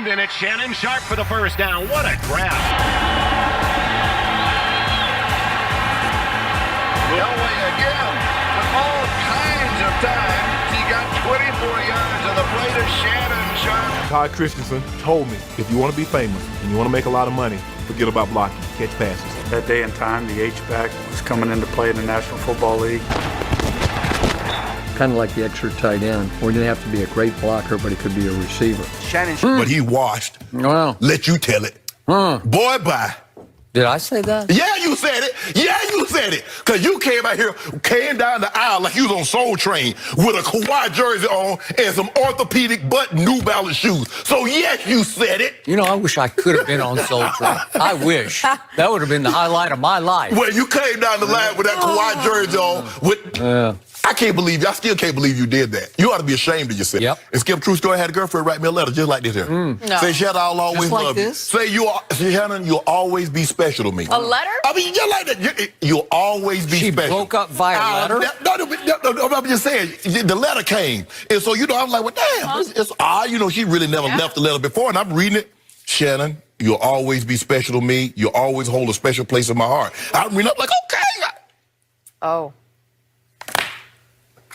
end, and it's Shannon Sharpe for the first down. What a grab. Elway again, with all kinds of time. He got 24 yards on the play to Shannon Sharpe. Todd Christensen told me, if you want to be famous and you want to make a lot of money, forget about blocking, catch passes. That day and time, the H-back was coming into play in the National Football League. Kind of like the extra tight end. We didn't have to be a great blocker, but he could be a receiver. Shannon But he washed. Wow. Let you tell it. Boy, bye. Did I say that? Yeah, you said it. Yeah, you said it. Because you came out here, came down the aisle like you was on Soul Train with a Kawhi jersey on and some orthopedic butt New Balance shoes. So, yes, you said it. You know, I wish I could have been on Soul Train. I wish. That would have been the highlight of my life. Well, you came down the line with that Kawhi jersey on with... I can't believe you. I still can't believe you did that. You ought to be ashamed of yourself. Yep. And Skip, true story, had a girlfriend write me a letter just like this here. No. Say, Shannon, I'll always Just like love this? you. Say, Shannon, you'll always be special to me. A letter? I mean, just like that. You'll always be She special. broke up via letter? No, I'm just saying, the letter came. And so, I'm like, well, damn, it's odd. She really never left the letter before. And I'm reading it. Shannon, you'll always be special to me. You'll always hold a special place in my heart. I'm reading up like, okay. Oh.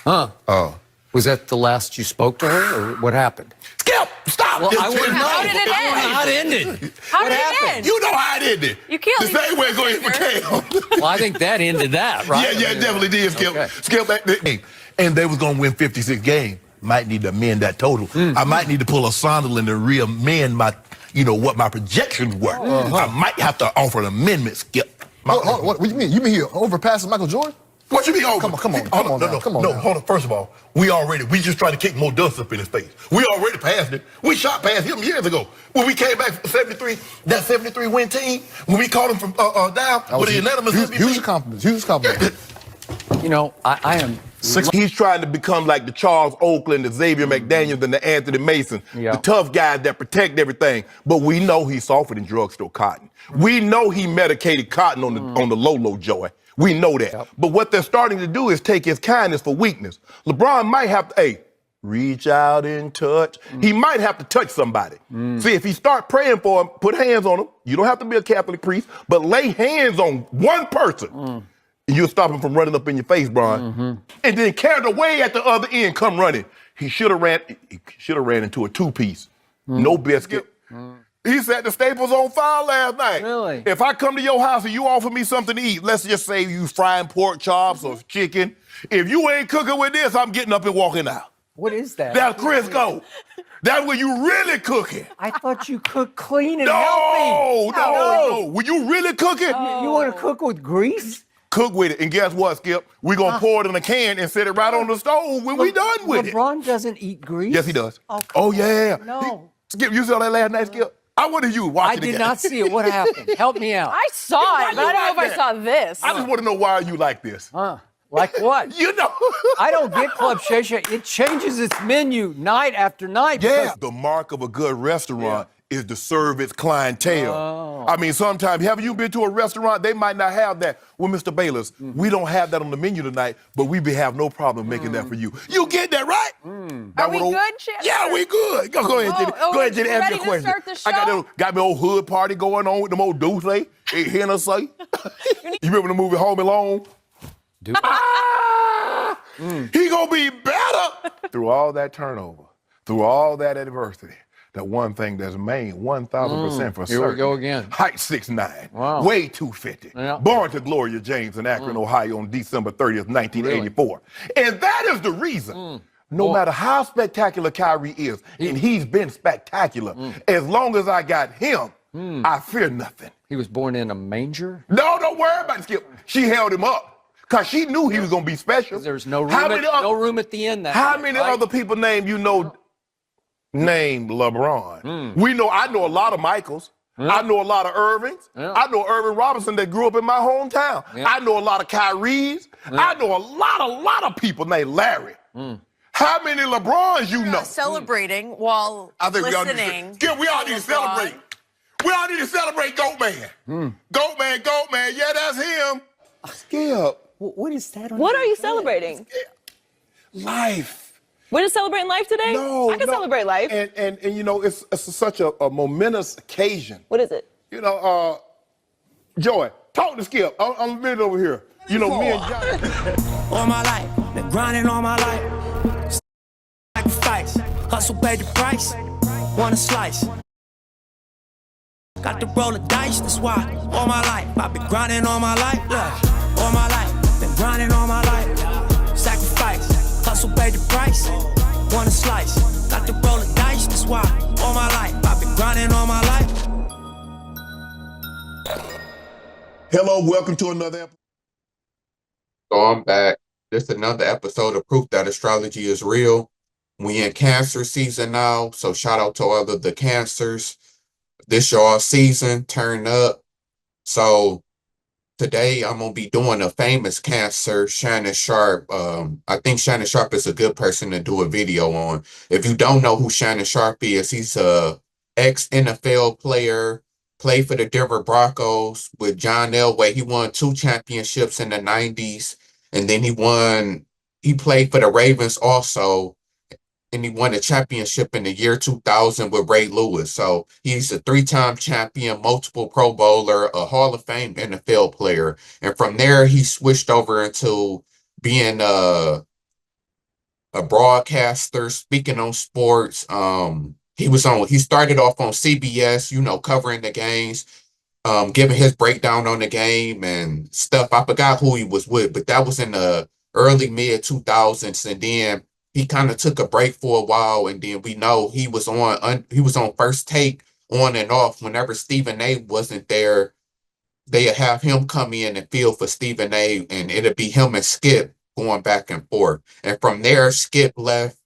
Huh. Oh. Was that the last you spoke to her, or what happened? Skip, stop. Well, Just I wouldn't tell me. How did it end? How it ended. How What did happened? it end? You know how it ended. You can't The leave same way it going for Cam. Well, I think that ended that, right? Yeah, it definitely did, Skip. Okay. Skip back there. And they was going to win 56 games. Might need to amend that total. I might need to pull a Sunderland and re-amend my, what my projections were. I might have to offer an amendment, Skip. What do you mean? You mean he overpassing Michael Jordan? What you mean over? Come on, No, hold on. First of all, we just tried to kick more dust up in his face. We already passed it. We shot past him years ago. When we came back from 73, that 73 win team, when we caught him from down with the unanimous MVP. Huge compliment. I am... He's trying to become like the Charles Oakland, the Xavier McDaniels, and the Anthony Mason, Yeah. the tough guys that protect everything. But we know he's softer than drugstore cotton. We know he medicated cotton on the low, Joey. We know that. Yep. But what they're starting to do is take his kindness for weakness. LeBron might have to, reach out and touch. He might have to touch somebody. See, if he start praying for him, put hands on him. You don't have to be a Catholic priest, but lay hands on one person. And you'll stop him from running up in your face, Brian. And then carried away at the other end, come running. He should have ran into a two-piece. No biscuit. He set the staples on fire last night. Really? If I come to your house and you offer me something to eat, let's just say you frying pork chops or chicken. If you ain't cooking with this, I'm getting up and walking out. What is that? That's Crisco. That's when you really cooking. I thought you cooked clean and healthy. No. When you really cooking, You want to cook with grease? cook with it. And guess what, Skip? We're going to pour it in a can and set it right on the stove when we done with it. LeBron doesn't eat grease? Yes, he does. Oh, Oh, yeah. No. Skip, you saw that last night, Skip? I wonder if you were I watching the did game. not see it. What happened? Help me out. I saw it, but I don't know if I saw this. I just want to know why you like this. Like what? You know. I don't get Club Shay Shay. It changes its menu night after night. Yeah. The mark of a good restaurant is to serve its clientele. Oh. I mean, sometimes, have you been to a restaurant? They might not have that. Well, Mr. Bayless, we don't have that on the menu tonight, but we have no problem making that for you. You get that, right? Are we good, Shannon? Yeah, we good. Go ahead, Jenny. Go ahead, Jenny, ask ready your to question. start the I show? got me old hood party going on with them old Deuce, Hennessy. You remember the movie Home Alone? He gonna be better through all that turnover, through all that adversity. That one thing that's main 1,000% for certain. Here we go again. Height 6'9", Wow. weight 250. Yeah. Born to Gloria James in Akron, Ohio on December 30th, 1984. And that is the reason, no matter how spectacular Kyrie is, and he's been spectacular, as long as I got him, I fear nothing. He was born in a manger? No, don't worry about it, Skip. She held him up. Because she knew he was going to be special. There's no room, no room at the end. How many other people named named LeBron? I know a lot of Michaels. I know a lot of Irvings. I know Irvin Robinson that grew up in my hometown. I know a lot of Kyries. I know a lot of people named Larry. How many LeBrons you know? Celebrating while listening. We all need to celebrate. We all need to celebrate Goat Man. Goat Man. Yeah, that's him. Skip. What is that? What are you celebrating? Life. We're just celebrating life today? No, I can celebrate life. And you know, it's such a momentous occasion. What is it? You know, Joy, talk to Skip. I'm a minute over here. You know, me and John. All my life, been grinding all my life. Sacrifice, hustle paid the price. Want a slice. Got to roll the dice, that's why. All my life, I've been grinding all my life. Look, all my life, been grinding all my life. Sacrifice, hustle paid the price. Want a slice. Got to roll the dice, that's why. All my life, I've been grinding all my life. Hello, welcome to another episode. So I'm back. This is another episode of Proof That Astrology is Real. We in Cancer season now, so shout out to all of the Cancers. This y'all season, turn up. So today I'm gonna be doing a famous Cancer, Shannon Sharpe. I think Shannon Sharpe is a good person to do a video on. If you don't know who Shannon Sharpe is, he's a ex-NFL player. Played for the Denver Broncos with John Elway. He won 2 championships in the 90s. And then he played for the Ravens also. And he won a championship in the year 2000 with Ray Lewis. So he's a 3-time champion, multiple Pro Bowler, a Hall of Fame NFL player. And from there, he switched over into being a broadcaster, speaking on sports. He started off on CBS, you know, covering the games, giving his breakdown on the game and stuff. I forgot who he was with, but that was in the early mid 2000s. And then he kind of took a break for a while, and then we know he was on First Take on and off. Whenever Stephen A wasn't there, they'd have him come in and fill for Stephen A, and it'd be him and Skip going back and forth. And from there, Skip left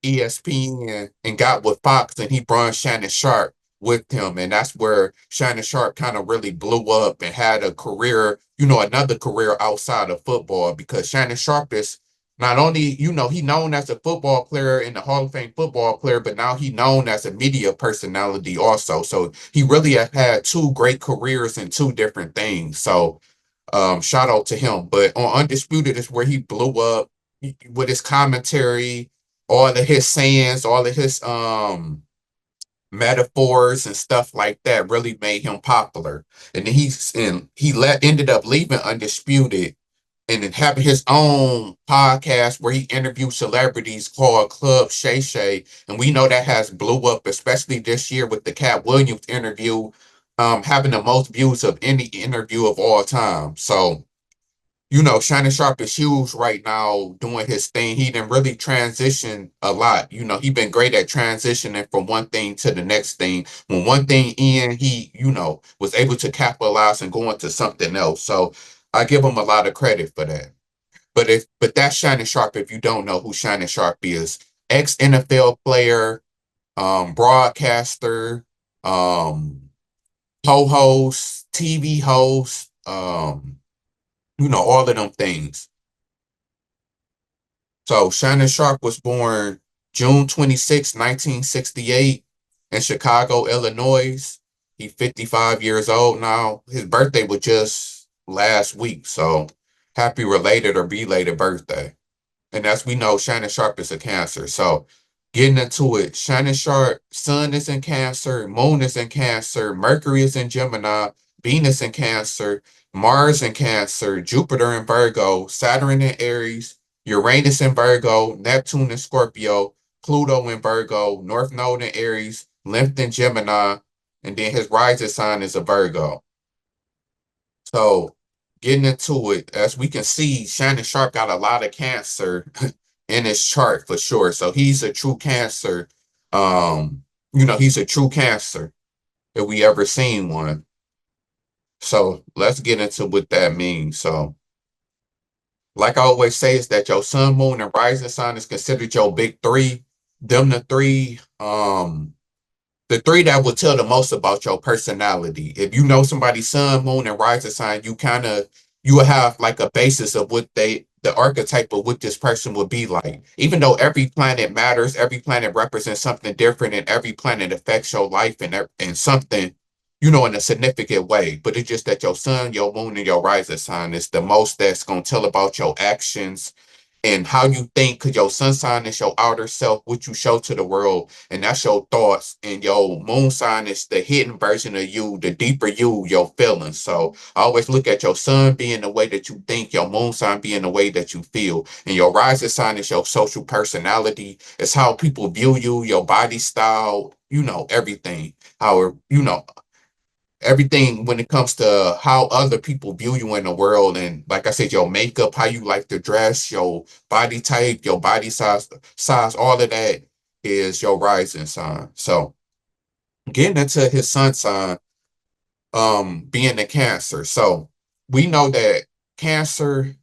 ESPN and got with Fox, and he brought Shannon Sharpe with him. And that's where Shannon Sharpe kind of really blew up and had a career, you know, another career outside of football, because Shannon Sharpe is not only, you know, he known as a football player and a Hall of Fame football player, but now he known as a media personality also. So he really has had 2 great careers in 2 different things. So shout out to him. But on Undisputed is where he blew up with his commentary, all of his sayings, all of his metaphors and stuff like that really made him popular. And then ended up leaving Undisputed and then having his own podcast where he interviewed celebrities called Club Shay Shay. And we know that has blew up, especially this year with the Cat Williams interview, having the most views of any interview of all time. So, you know, Shannon Sharpe is huge right now doing his thing. He didn't really transition a lot. You know, he been great at transitioning from one thing to the next thing. When one thing in, he, you know, was able to capitalize and go into something else. So I give him a lot of credit for that. But that's Shannon Sharpe. If you don't know who Shannon Sharpe is, ex-NFL player, broadcaster, co-host, TV host, you know, all of them things. So Shannon Sharpe was born June 26, 1968 in Chicago, Illinois. He's 55 years old now. His birthday was just last week. So happy related or belated birthday. And as we know, Shannon Sharpe is a Cancer. So getting into it, Shannon Sharpe, Sun is in Cancer, Moon is in Cancer, Mercury is in Gemini, Venus in Cancer, Mars in Cancer, Jupiter in Virgo, Saturn in Aries, Uranus in Virgo, Neptune in Scorpio, Pluto in Virgo, North Node in Aries, Lymph in Gemini, and then his rising sign is a Virgo. So getting into it, as we can see, Shannon Sharpe got a lot of Cancer in his chart for sure. So he's a true Cancer. You know, he's a true Cancer if we ever seen one. So let's get into what that means. So like I always say, is that your sun, moon, and rising sign is considered your big 3. Them the 3 that will tell the most about your personality. If you know somebody's sun, moon, and rising sign, you will have like a basis of what the archetype of what this person would be like. Even though every planet matters, every planet represents something different, and every planet affects your life and something, you know, in a significant way. But it's just that your sun, your moon, and your rising sign is the most that's going to tell about your actions and how you think, because your sun sign is your outer self, what you show to the world, and that's your thoughts. And your moon sign is the hidden version of you, the deeper you, your feelings. So I always look at your sun being the way that you think, your moon sign being the way that you feel, and your rising sign is your social personality. It's how people view you, your body style, everything. How, everything when it comes to how other people view you in the world. And like I said, your makeup, how you like to dress, your body type, your body size, all of that is your rising sign. So getting into his sun sign, being a Cancer. So we know that Cancer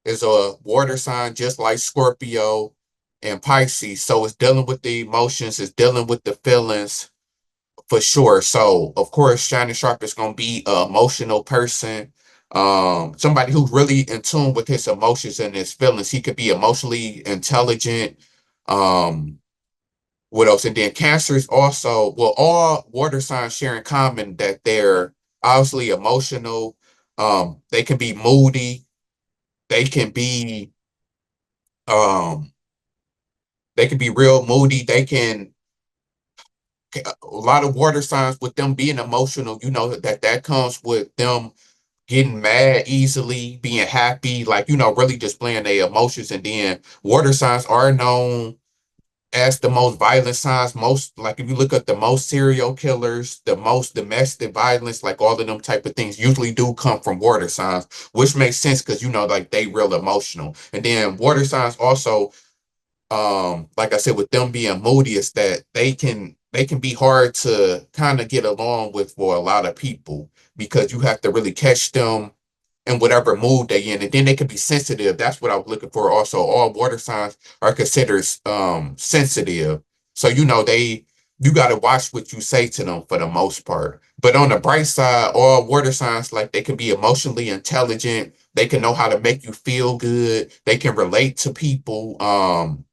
is a water sign just like Scorpio and Pisces. So it's dealing with the emotions, it's dealing with the feelings, for sure. So of course, Shannon Sharpe is gonna be an emotional person. Somebody who's really in tune with his emotions and his feelings. He could be emotionally intelligent. Um, what else? And then Cancer is also, well, all water signs share in common that they're obviously emotional. They can be moody, they can be um they can be real moody, a lot of water signs with them being emotional, that comes with them getting mad easily, being happy, like, really displaying their emotions. And then water signs are known as the most violent signs. Most, like, if you look at the most serial killers, the most domestic violence, like all of them type of things usually do come from water signs, which makes sense because, like they real emotional. And then water signs also, like I said, with them being moody, is that they can be hard to kind of get along with for a lot of people, because you have to really catch them in whatever mood they in, and then they can be sensitive. That's what I was looking for. Also, all water signs are considered sensitive, so you got to watch what you say to them for the most part. But on the bright side, all water signs, like, they can be emotionally intelligent. They can know how to make you feel good. They can relate to people.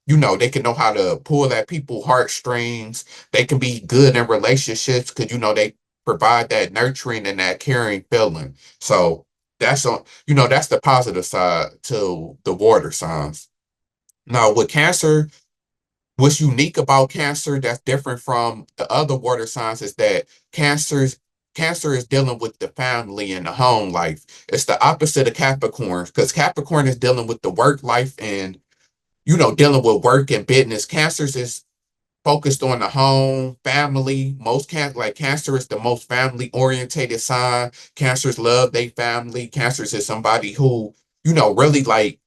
They can know how to pull at people's heartstrings. They can be good in relationships because they provide that nurturing and that caring feeling. So that's the positive side to the water signs. Now with Cancer, what's unique about Cancer that's different from the other water signs is that Cancer is dealing with the family and the home life. It's the opposite of Capricorn, because Capricorn is dealing with the work life and dealing with work and business. Cancer's is focused on the home, family. Cancer is the most family orientated sign. Cancers love their family. Cancers is somebody who, really like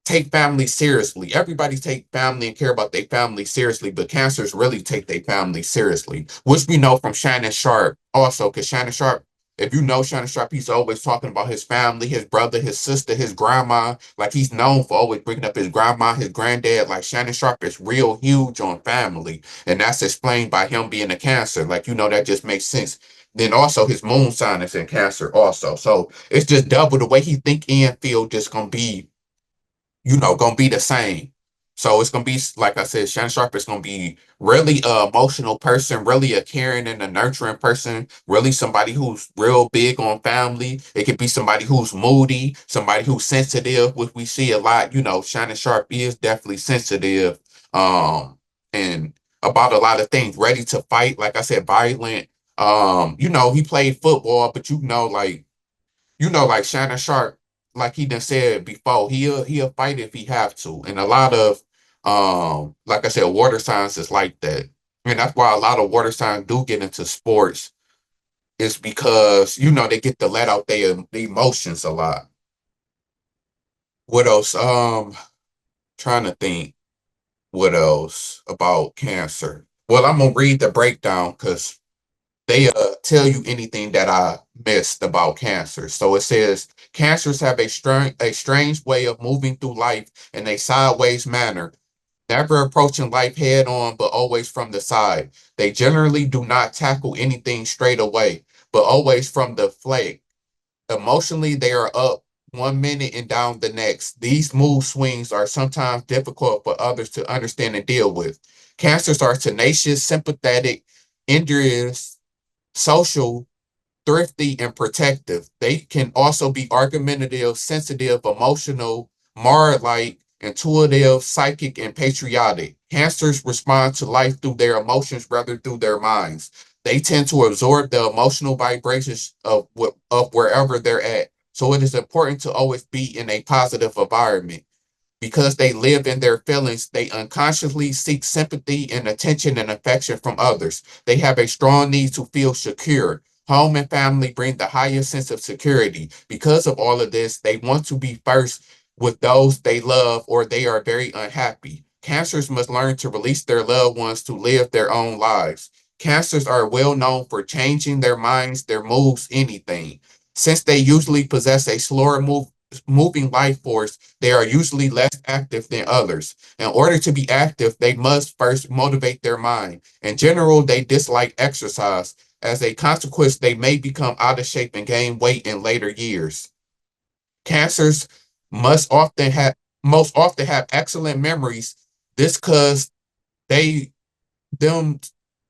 take family seriously. Everybody take family and care about their family seriously, but Cancers really take their family seriously, which we know from Shannon Sharpe also, because Shannon Sharpe, if you know Shannon Sharpe, he's always talking about his family, his brother, his sister, his grandma. Like, he's known for always bringing up his grandma, his granddad. Like, Shannon Sharpe is real huge on family, and that's explained by him being a Cancer. Like, that just makes sense. Then also his moon sign is in Cancer also. So it's just double the way he think and feel, just gonna be gonna be the same. So it's gonna be, like I said, Shannon Sharpe is gonna be really a emotional person, really a caring and a nurturing person, really somebody who's real big on family. It could be somebody who's moody, somebody who's sensitive, which we see a lot. Shannon Sharpe is definitely sensitive, and about a lot of things, ready to fight, like I said, violent. He played football, but like Shannon Sharpe, like he done said before, he'll fight if he have to. And a lot of like I said, water signs is like that. And that's why a lot of water signs do get into sports, is because they get to let out their emotions a lot. What else? Trying to think what else about Cancer. Well, I'm gonna read the breakdown because they tell you anything that I missed about Cancer. So it says Cancers have a strange way of moving through life in a sideways manner, never approaching life head on, but always from the side. They generally do not tackle anything straight away, but always from the flank. Emotionally, they are up one minute and down the next. These mood swings are sometimes difficult for others to understand and deal with. Cancers are tenacious, sympathetic, envious, social, thrifty, and protective. They can also be argumentative, sensitive, emotional, Mars-like, intuitive, psychic, and patriotic. Cancers respond to life through their emotions rather through their minds. They tend to absorb the emotional vibrations of wherever they're at. So it is important to always be in a positive environment. Because they live in their feelings, they unconsciously seek sympathy and attention and affection from others. They have a strong need to feel secure. Home and family bring the highest sense of security. Because of all of this, they want to be first with those they love or they are very unhappy. Cancers must learn to release their loved ones to live their own lives. Cancers are well known for changing their minds, their moves, anything. Since they usually possess a slower moving life force, they are usually less active than others. In order to be active, they must first motivate their mind. In general, they dislike exercise. As a consequence, they may become out of shape and gain weight in later years. Cancers most often have excellent memories. This cause they them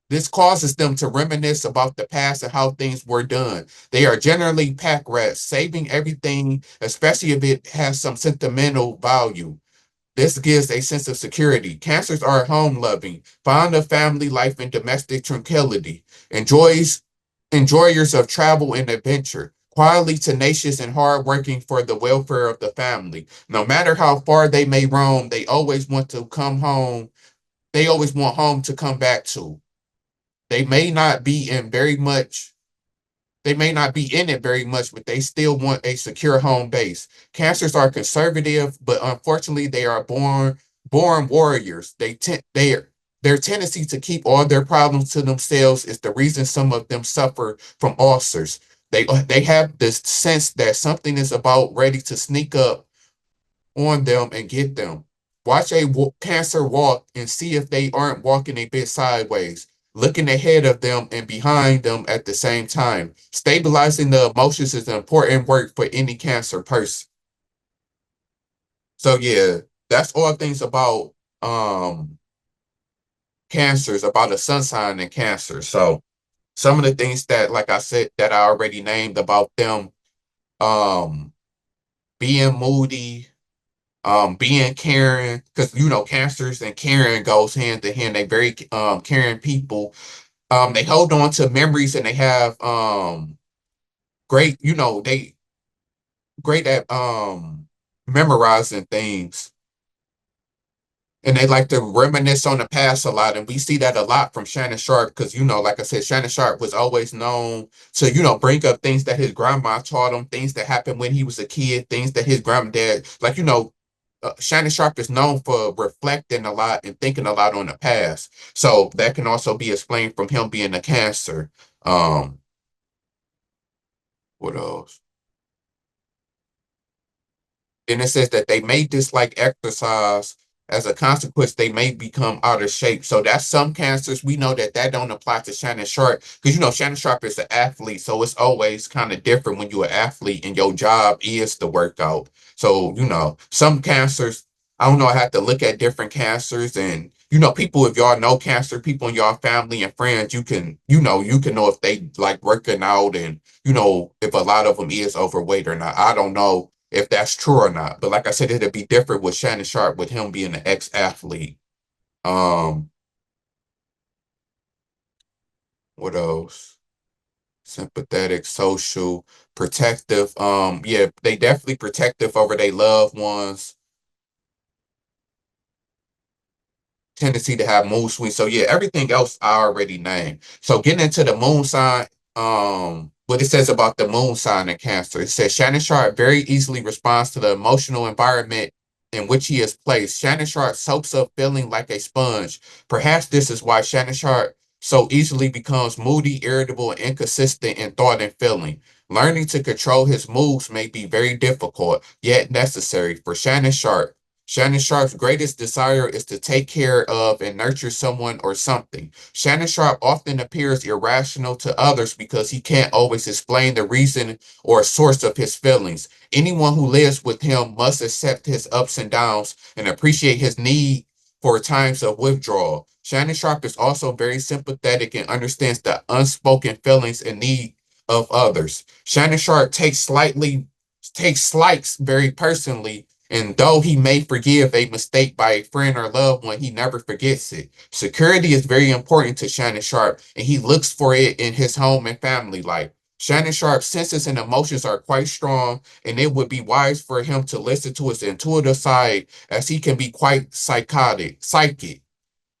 this causes them to reminisce about the past and how things were done. They are generally pack rats, saving everything, especially if it has some sentimental value. This gives a sense of security. Cancers are home loving, fond of family life and domestic tranquility, enjoyers of travel and adventure, quietly tenacious and hardworking for the welfare of the family. No matter how far they may roam, they always want to come home. They always want home to come back to. They may not be in very much, they may not be in it very much, but they still want a secure home base. Cancers are conservative, but unfortunately they are born warriors. Their tendency to keep all their problems to themselves is the reason some of them suffer from ulcers. They have this sense that something is about ready to sneak up on them and get them. Watch a cancer walk and see if they aren't walking a bit sideways, looking ahead of them and behind them at the same time. Stabilizing the emotions is important work for any cancer person. So yeah, that's all things about cancers, about a sun sign and cancer. So some of the things that, like I said, that I already named about them, being moody, being caring, because cancers and caring goes hand to hand. They very caring people. They hold on to memories and they have great, they great at memorizing things. And they like to reminisce on the past a lot. And we see that a lot from Shannon Sharpe because, like I said, Shannon Sharpe was always known to, bring up things that his grandma taught him, things that happened when he was a kid, things that his granddad, Shannon Sharpe is known for reflecting a lot and thinking a lot on the past. So that can also be explained from him being a Cancer. What else? Then it says that they may dislike exercise. As a consequence, they may become out of shape. So that's some cancers. We know that don't apply to Shannon Sharpe because, Shannon Sharpe is an athlete. So it's always kind of different when you're an athlete and your job is to work out. So, some cancers, I don't know, I have to look at different cancers and, people, if y'all know cancer, people in y'all family and friends, you can know if they like working out and, if a lot of them is overweight or not. I don't know if that's true or not. But like I said, it'd be different with Shannon Sharpe, with him being an ex-athlete. What else? Sympathetic, social, protective. Yeah, they definitely protective over their loved ones. Tendency to have mood swings. So yeah, everything else I already named. So getting into the moon sign, what it says about the moon sign in Cancer. It says Shannon Sharpe very easily responds to the emotional environment in which he is placed. Shannon Sharpe soaks up feeling like a sponge. Perhaps this is why Shannon Sharpe so easily becomes moody, irritable, and inconsistent in thought and feeling. Learning to control his moods may be very difficult, yet necessary for Shannon Sharpe. Shannon Sharpe's greatest desire is to take care of and nurture someone or something. Shannon Sharpe often appears irrational to others because he can't always explain the reason or source of his feelings. Anyone who lives with him must accept his ups and downs and appreciate his need for times of withdrawal. Shannon Sharpe is also very sympathetic and understands the unspoken feelings and need of others. Shannon Sharpe takes slights very personally And though he may forgive a mistake by a friend or loved one, he never forgets it. Security is very important to Shannon Sharpe, and he looks for it in his home and family life. Shannon Sharpe's senses and emotions are quite strong, and it would be wise for him to listen to his intuitive side, as he can be quite psychic.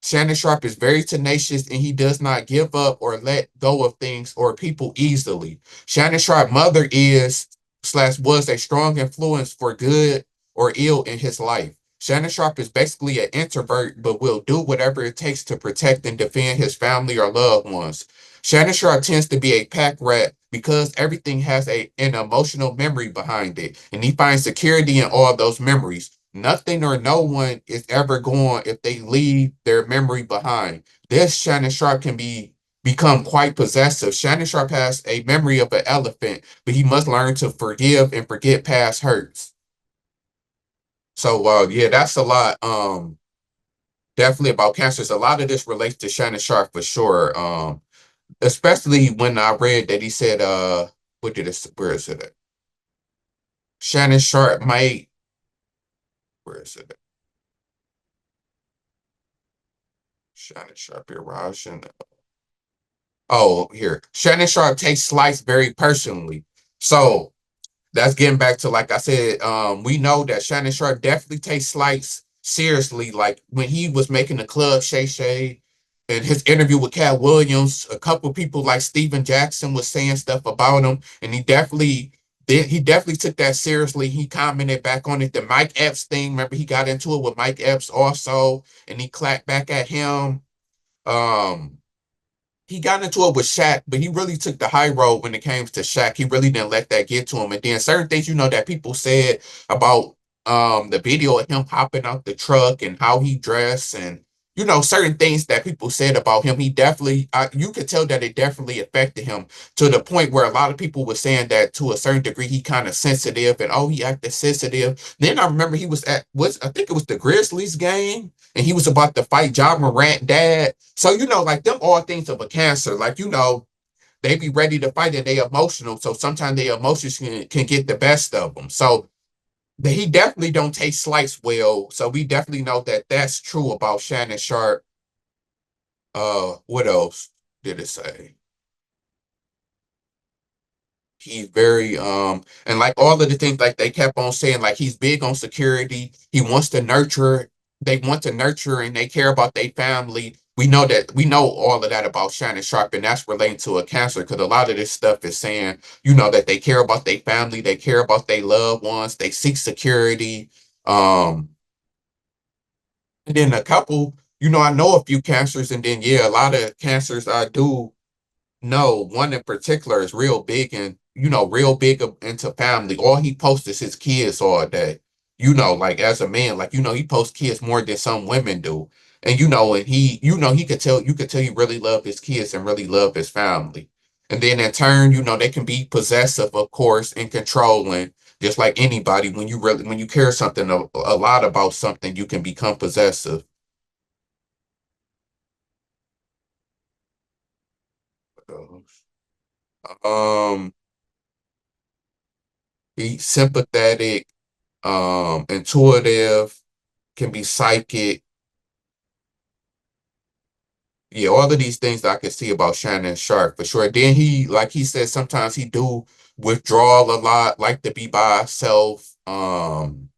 Shannon Sharpe is very tenacious, and he does not give up or let go of things or people easily. Shannon Sharpe's mother was a strong influence for good or ill in his life. Shannon Sharpe is basically an introvert, but will do whatever it takes to protect and defend his family or loved ones. Shannon Sharpe tends to be a pack rat because everything has an emotional memory behind it, and he finds security in all those memories. Nothing or no one is ever gone if they leave their memory behind. This Shannon Sharpe can become quite possessive. Shannon Sharpe has a memory of an elephant, but he must learn to forgive and forget past hurts. So yeah, that's a lot. Definitely about cancers. A lot of this relates to Shannon Sharpe for sure. Especially when I read that he said, where is it at? Shannon Sharpe might, where is it at? Shannon Sharpe erosion. Oh, here. Shannon Sharpe takes slights very personally. So that's getting back to, like I said, we know that Shannon Sharpe definitely takes slights seriously. Like when he was making the club Shay Shay and his interview with Cat Williams, a couple people like Steven Jackson was saying stuff about him, and he definitely took that seriously. He commented back on it. The Mike Epps thing, remember he got into it with Mike Epps also, and he clapped back at him. He got into it with Shaq, but he really took the high road when it came to Shaq. He really didn't let that get to him. And then certain things, that people said about the video of him hopping out the truck and how he dressed, and certain things that people said about him, he definitely you could tell that it definitely affected him, to the point where a lot of people were saying that to a certain degree he kind of sensitive, and he acted sensitive. Then I remember he was at I think it was the Grizzlies game, and he was about to fight Ja Morant dad. So like them all things of a cancer, like they be ready to fight and they emotional, so sometimes their emotions can get the best of them. So he definitely don't take slights well. So we definitely know that that's true about Shannon Sharpe. What else did it say? He's very and like all of the things, like they kept on saying, like he's big on security. He wants to nurture. They want to nurture and they care about their family. We know all of that about Shannon Sharpe, and that's relating to a cancer, because a lot of this stuff is saying, that they care about their family, they care about their loved ones, they seek security. And then a couple, I know a few cancers, and then a lot of cancers I do know. One in particular is real big, and real big into family. All he posts is his kids all day. Like as a man, like he posts kids more than some women do. And and he could tell, you could tell he really love his kids and really love his family. And then in turn, they can be possessive, of course, and controlling. Just like anybody, when you care something a lot about something, you can become possessive. Um, he's sympathetic, intuitive, can be psychic. Yeah, all of these things that I can see about Shannon Sharpe for sure. Then like he said, sometimes he do withdraw a lot, like to be by himself. And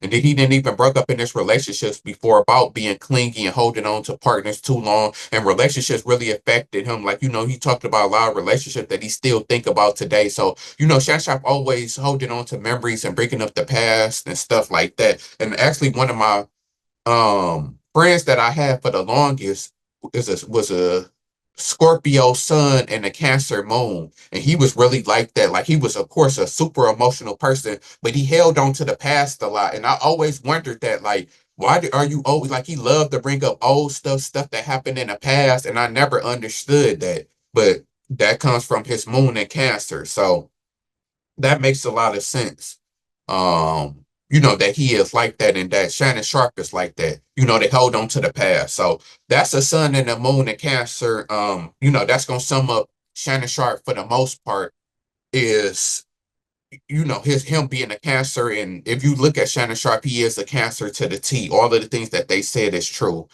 then he didn't even broke up in his relationships before about being clingy and holding on to partners too long. And relationships really affected him. Like, he talked about a lot of relationships that he still think about today. So, Shannon Sharpe always holding on to memories and bringing up the past and stuff like that. And actually one of my friends that I had for the longest was a Scorpio sun and a Cancer moon, and he was really like that. Like he was, of course, a super emotional person, but he held on to the past a lot. And I always wondered that, like, why are you always like, he loved to bring up old stuff that happened in the past, and I never understood that. But that comes from his moon and Cancer, so that makes a lot of sense. That he is like that, and that Shannon Sharpe is like that. They hold on to the past. So that's a sun and a moon and Cancer. That's gonna sum up Shannon Sharpe for the most part, is him being a Cancer, and if you look at Shannon Sharpe, he is a Cancer to the T. All of the things that they said is true,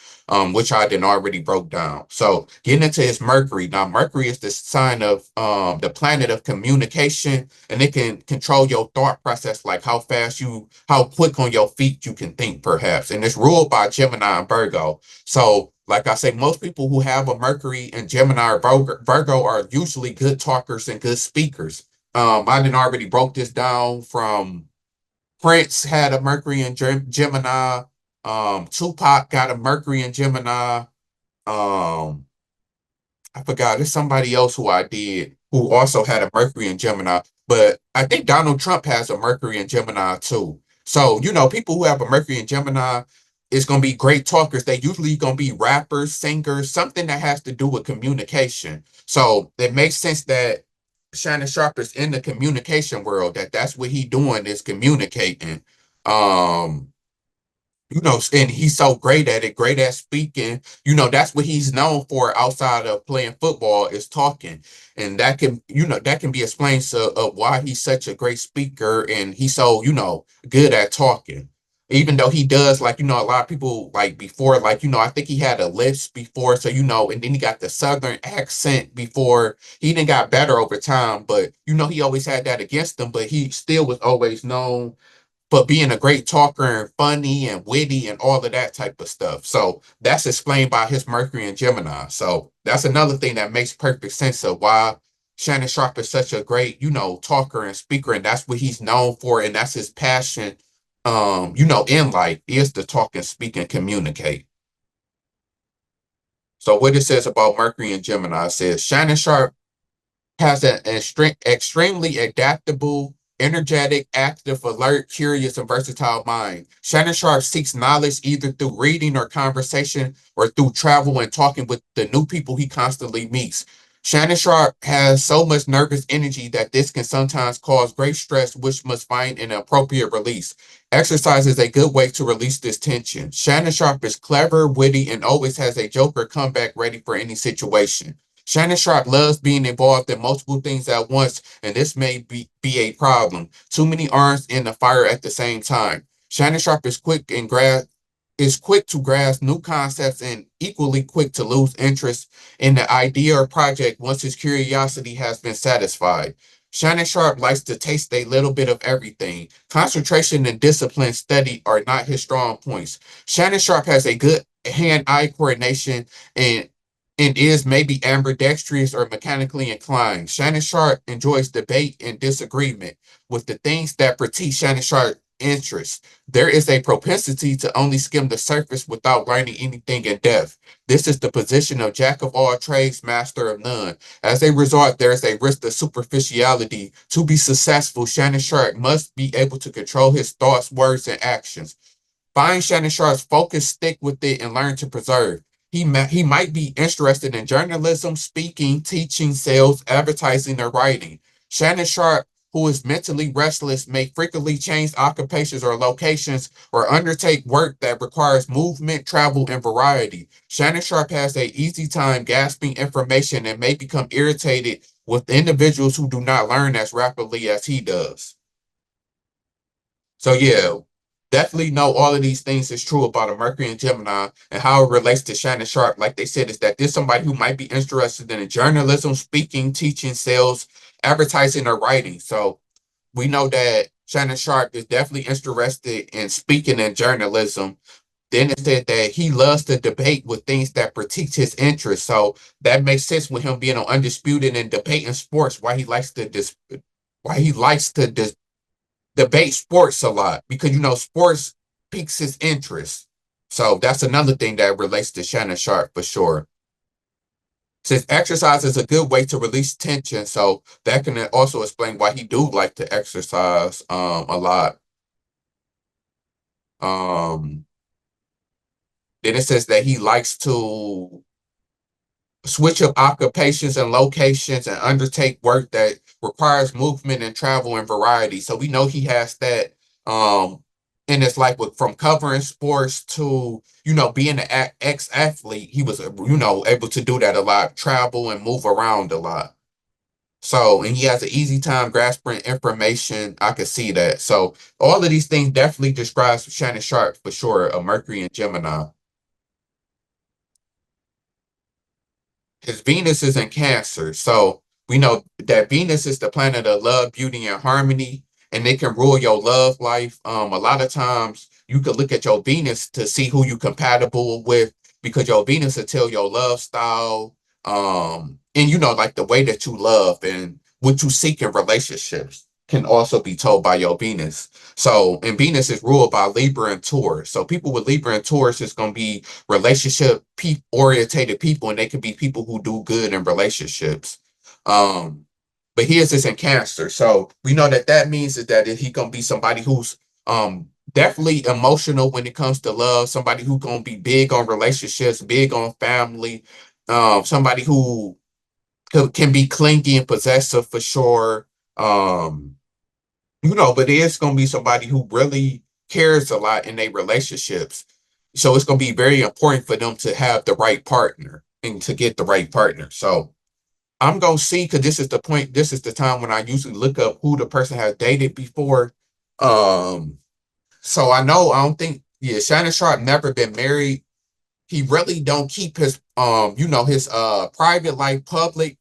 which I didn't already broke down. So getting into his Mercury. Now, Mercury is the sign of the planet of communication, and it can control your thought process, like how quick on your feet you can think, perhaps. And it's ruled by Gemini and Virgo. So, like I say, most people who have a Mercury in Gemini or Virgo are usually good talkers and good speakers. I didn't already broke this down from Prince had a Mercury in Gemini. Tupac got a Mercury in Gemini. I forgot. There's somebody else who who also had a Mercury in Gemini. But I think Donald Trump has a Mercury in Gemini too. So, people who have a Mercury in Gemini is going to be great talkers. They usually going to be rappers, singers, something that has to do with communication. So it makes sense that Shannon Sharpe is in the communication world, that's what he doing is communicating. And he's so great at it, great at speaking. That's what he's known for outside of playing football is talking. And that can be explained of why he's such a great speaker and he's so, good at talking. Even though he does, a lot of people before, I think he had a lisp before. So, and then he got the Southern accent before. He didn't got better over time, but, he always had that against him, but he still was always known for being a great talker and funny and witty and all of that type of stuff. So that's explained by his Mercury and Gemini. So that's another thing that makes perfect sense of why Shannon Sharpe is such a great, talker and speaker. And that's what he's known for. And that's his passion, in life is to talk and speak and communicate. So what it says about Mercury and Gemini says Shannon Sharpe has an extremely adaptable, energetic, active, alert, curious, and versatile mind. Shannon Sharpe seeks knowledge either through reading or conversation or through travel and talking with the new people he constantly meets. Shannon Sharpe has so much nervous energy that this can sometimes cause great stress, which must find an appropriate release. Exercise is a good way to release this tension. Shannon Sharpe is clever, witty, and always has a joker comeback ready for any situation. Shannon Sharpe loves being involved in multiple things at once, and this may be a problem. Too many irons in the fire at the same time. Shannon Sharpe is quick to grasp new concepts and equally quick to lose interest in the idea or project once his curiosity has been satisfied. Shannon Sharpe likes to taste a little bit of everything. Concentration and discipline study are not his strong points. Shannon Sharpe has a good hand-eye coordination and is maybe ambidextrous or mechanically inclined. Shannon Sharpe enjoys debate and disagreement with the things that critique Shannon Sharpe's interests. There is a propensity to only skim the surface without learning anything in depth. This is the position of jack of all trades, master of none. As a result, there is a risk of superficiality. To be successful, Shannon Sharpe must be able to control his thoughts, words, and actions. Find Shannon Sharpe's focus, stick with it, and learn to preserve. He might be interested in journalism, speaking, teaching, sales, advertising, or writing. Shannon Sharpe, who is mentally restless, may frequently change occupations or locations or undertake work that requires movement, travel, and variety. Shannon Sharpe has an easy time grasping information and may become irritated with individuals who do not learn as rapidly as he does. So yeah, definitely know all of these things is true about a Mercury and Gemini and how it relates to Shannon Sharpe. Like they said, is that there's somebody who might be interested in journalism, speaking, teaching, sales, advertising, or writing. So we know that Shannon Sharpe is definitely interested in speaking and journalism. Then it said that he loves to debate with things that critique his interests. So that makes sense with him being on Undisputed and debating sports, why he likes to debate sports a lot, because sports piques his interest. So that's another thing that relates to Shannon Sharpe for sure. Since exercise is a good way to release tension, so that can also explain why he do like to exercise a lot. Then it says that he likes to switch up occupations and locations and undertake work that requires movement and travel and variety. So we know he has that in his life, from covering sports to, being an ex-athlete. He was, able to do that a lot, travel and move around a lot. So, and he has an easy time grasping information. I can see that. So, all of these things definitely describes Shannon Sharpe for sure, a Mercury and Gemini. His Venus is in Cancer. So, we know that Venus is the planet of love, beauty, and harmony, and it can rule your love life. A lot of times you can look at your Venus to see who you compatible with because your Venus will tell your love style, and like the way that you love and what you seek in relationships can also be told by your Venus. So, and Venus is ruled by Libra and Taurus. So, people with Libra and Taurus is going to be relationship orientated people, and they could be people who do good in relationships. But here's this in Cancer. So, we know that means is that he going to be somebody who's definitely emotional when it comes to love, somebody who's going to be big on relationships, big on family, somebody who can be clingy and possessive for sure. But it's going to be somebody who really cares a lot in their relationships. So it's going to be very important for them to have the right partner and to get the right partner. So I'm going to see, because this is the time when I usually look up who the person has dated before. So I don't think, Shannon Sharpe never been married. He really don't keep his, his private life public.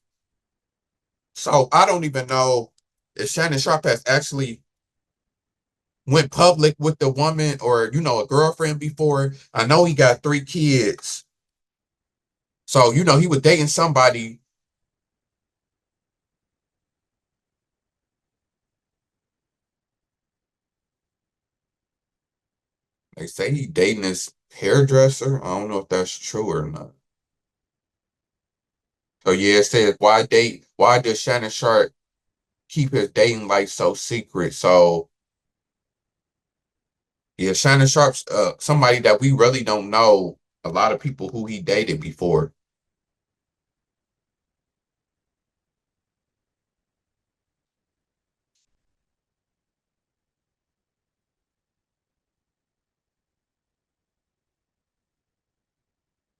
So I don't even know if Shannon Sharpe has actually went public with the woman or, a girlfriend before. I know he got 3 kids. So, he was dating somebody. They say he dating his hairdresser. I don't know if that's true or not. So yeah, it says why does Shannon Sharpe keep his dating life so secret? So yeah, Shannon Sharpe's somebody that we really don't know a lot of people who he dated before.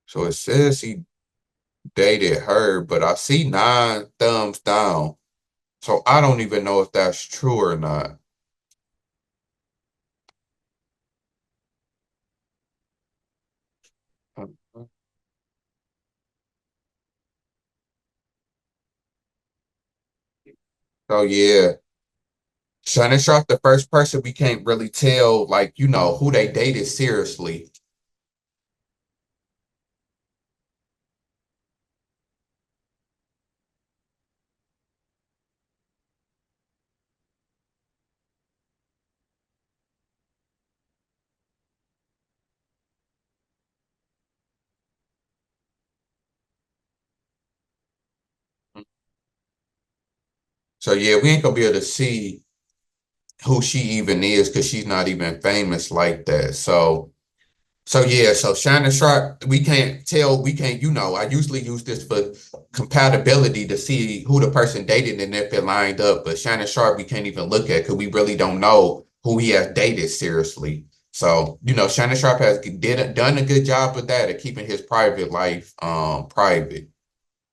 So it says he dated her, but I see 9 thumbs down. So I don't even know if that's true or not. So yeah, Shannon Sharpe, the first person we can't really tell, who they dated seriously. So yeah, we ain't gonna be able to see who she even is because she's not even famous like that. So yeah, so Shannon Sharpe, we can't tell, I usually use this for compatibility to see who the person dated and if it lined up. But Shannon Sharpe, we can't even look at because we really don't know who he has dated seriously. So, Shannon Sharpe has done a good job with that of keeping his private life private.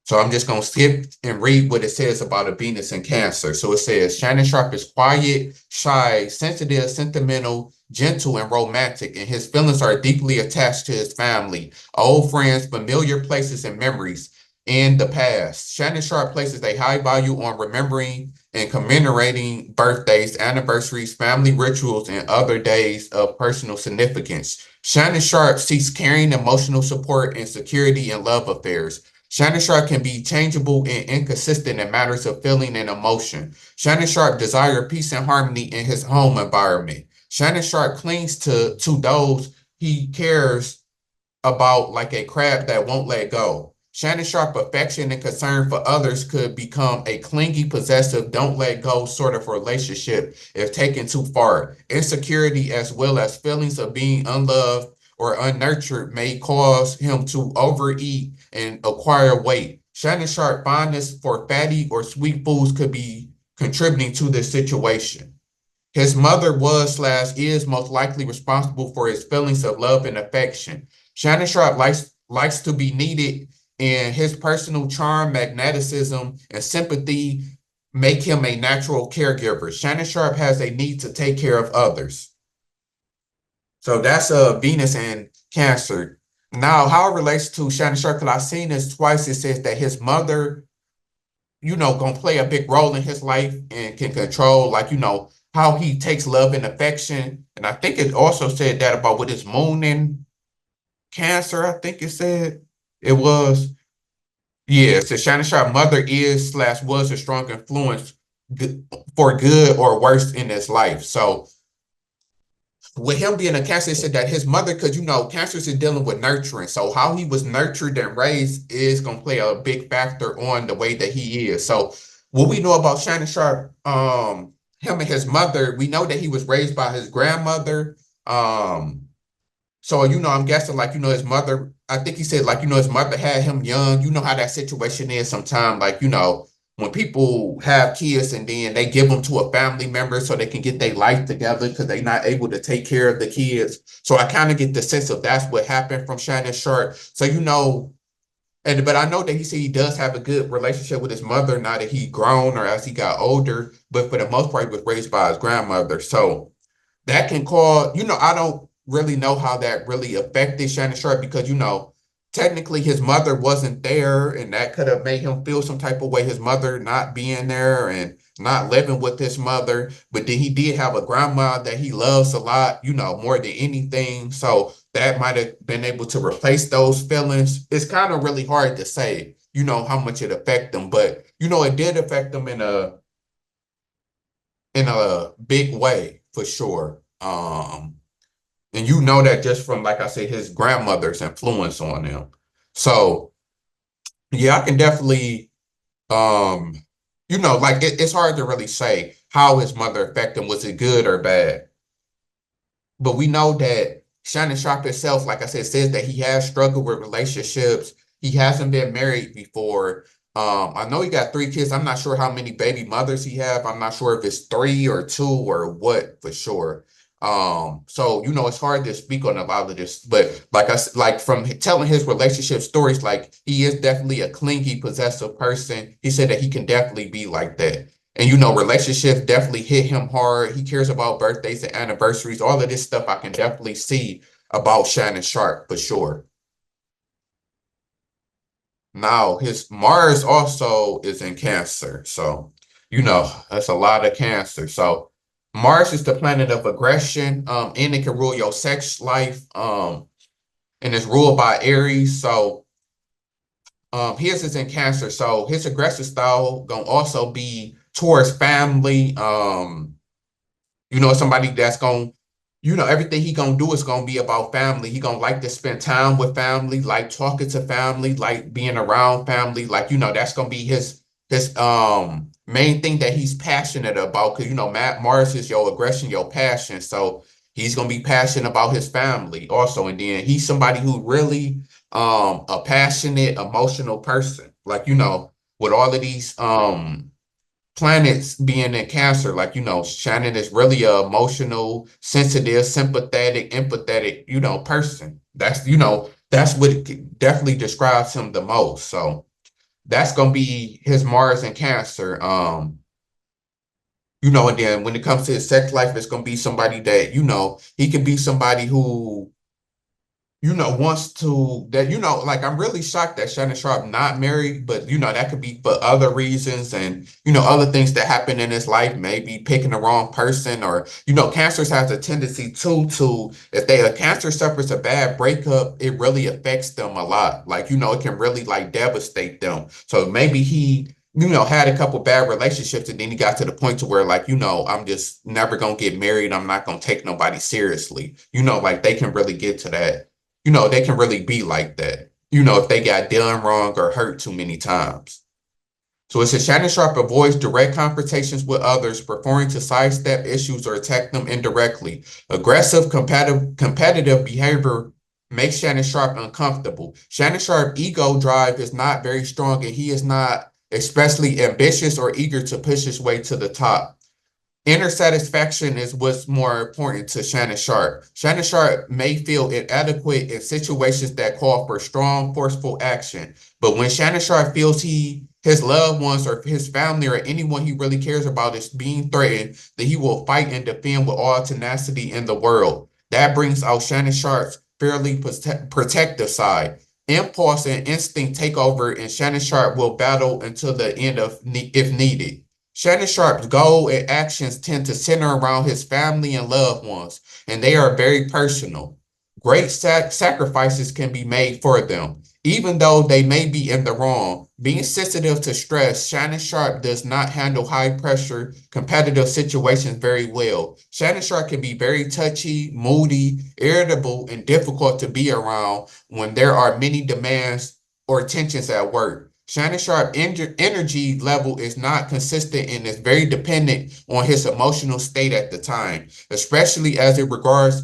So I'm just going to skip and read what it says about a Venus in Cancer. So it says, Shannon Sharpe is quiet, shy, sensitive, sentimental, gentle, and romantic, and his feelings are deeply attached to his family, old friends, familiar places, and memories in the past. Shannon Sharpe places a high value on remembering and commemorating birthdays, anniversaries, family rituals, and other days of personal significance. Shannon Sharpe seeks caring, emotional support, and security in love affairs. Shannon Sharpe can be changeable and inconsistent in matters of feeling and emotion. Shannon Sharpe desires peace and harmony in his home environment. Shannon Sharpe clings to those he cares about like a crab that won't let go. Shannon Sharpe affection and concern for others could become a clingy, possessive, don't let go sort of relationship if taken too far. Insecurity as well as feelings of being unloved or unnurtured may cause him to overeat and acquire weight. Shannon Sharpe fondness for fatty or sweet foods could be contributing to this situation. His mother was/is most likely responsible for his feelings of love and affection. Shannon Sharpe likes to be needed and his personal charm, magnetism, and sympathy make him a natural caregiver. Shannon Sharpe has a need to take care of others. So that's Venus and Cancer. Now, how it relates to Shannon Sharpe, because I've seen this twice, it says that his mother, gonna play a big role in his life and can control, how he takes love and affection. And I think it also said that about with his moon in Cancer, I think it said it was. Yeah, so Shannon Sharpe mother is/was a strong influence for good or worse in his life. So with him being a Cancer, it said that his mother, because Cancer is dealing with nurturing. So how he was nurtured and raised is going to play a big factor on the way that he is. So what we know about Shannon Sharpe, him and his mother, we know that he was raised by his grandmother. So, I'm guessing, his mother, I think he said, his mother had him young. You know how that situation is sometimes, when people have kids and then they give them to a family member so they can get their life together because they're not able to take care of the kids. So I kind of get the sense of that's what happened from Shannon Sharpe. So, but I know that he said he does have a good relationship with his mother now that he grown or as he got older. But for the most part, he was raised by his grandmother. So that can cause, I don't really know how that really affected Shannon Sharpe because, technically his mother wasn't there and that could have made him feel some type of way, his mother not being there and not living with his mother. But then he did have a grandma that he loves a lot, more than anything. So that might have been able to replace those feelings. It's kind of really hard to say, how much it affected him. But, it did affect him in a big way for sure. And that just from, like I said, his grandmother's influence on him. So, yeah, I can definitely, it's hard to really say how his mother affected him. Was it good or bad? But we know that Shannon Sharpe himself, like I said, says that he has struggled with relationships. He hasn't been married before. I know he got 3 kids. I'm not sure how many baby mothers he have. I'm not sure if it's 3 or 2 or what for sure. So, it's hard to speak on a lot of this, but from telling his relationship stories, he is definitely a clingy, possessive person. He said that he can definitely be like that. And, relationships definitely hit him hard. He cares about birthdays and anniversaries. All of this stuff I can definitely see about Shannon Sharpe for sure. Now, his Mars also is in Cancer. So, that's a lot of Cancer. So Mars is the planet of aggression, and it can rule your sex life, and it's ruled by Aries. So his is in Cancer. So his aggressive style gonna also be towards family. Somebody that's gonna, everything he gonna do is gonna be about family. He gonna like to spend time with family, like talking to family, like being around family. That's gonna be his main thing that he's passionate about, because Mars is your aggression, your passion. So he's gonna be passionate about his family also. And then he's somebody who really a passionate, emotional person. With all of these planets being in Cancer, Shannon is really a emotional, sensitive, sympathetic, empathetic, person. That's what it definitely describes him the most. So that's gonna be his Mars and Cancer. And then when it comes to his sex life, it's gonna be somebody that, he can be somebody who, wants to, that, I'm really shocked that Shannon Sharpe not married, but, that could be for other reasons and, other things that happen in his life, maybe picking the wrong person or, Cancers has a tendency to, if a Cancer suffers a bad breakup, it really affects them a lot. It can really devastate them. So maybe he, had a couple bad relationships and then he got to the point to where I'm just never going to get married. I'm not going to take nobody seriously. They can really get to that. They can really be like that, if they got done wrong or hurt too many times. So it says Shannon Sharpe avoids direct confrontations with others, preferring to sidestep issues or attack them indirectly. Aggressive, competitive behavior makes Shannon Sharpe uncomfortable. Shannon Sharpe's ego drive is not very strong, and he is not especially ambitious or eager to push his way to the top. Inner satisfaction is what's more important to Shannon Sharpe. Shannon Sharpe may feel inadequate in situations that call for strong, forceful action. But when Shannon Sharpe feels his loved ones or his family or anyone he really cares about is being threatened, then he will fight and defend with all tenacity in the world. That brings out Shannon Sharpe's fairly protective side. Impulse and instinct take over, and Shannon Sharpe will battle until the end if needed. Shannon Sharpe's goal and actions tend to center around his family and loved ones, and they are very personal. Great sacrifices can be made for them. Even though they may be in the wrong, being sensitive to stress, Shannon Sharpe does not handle high-pressure, competitive situations very well. Shannon Sharpe can be very touchy, moody, irritable, and difficult to be around when there are many demands or tensions at work. Shannon Sharpe's energy level is not consistent and is very dependent on his emotional state at the time, especially as it regards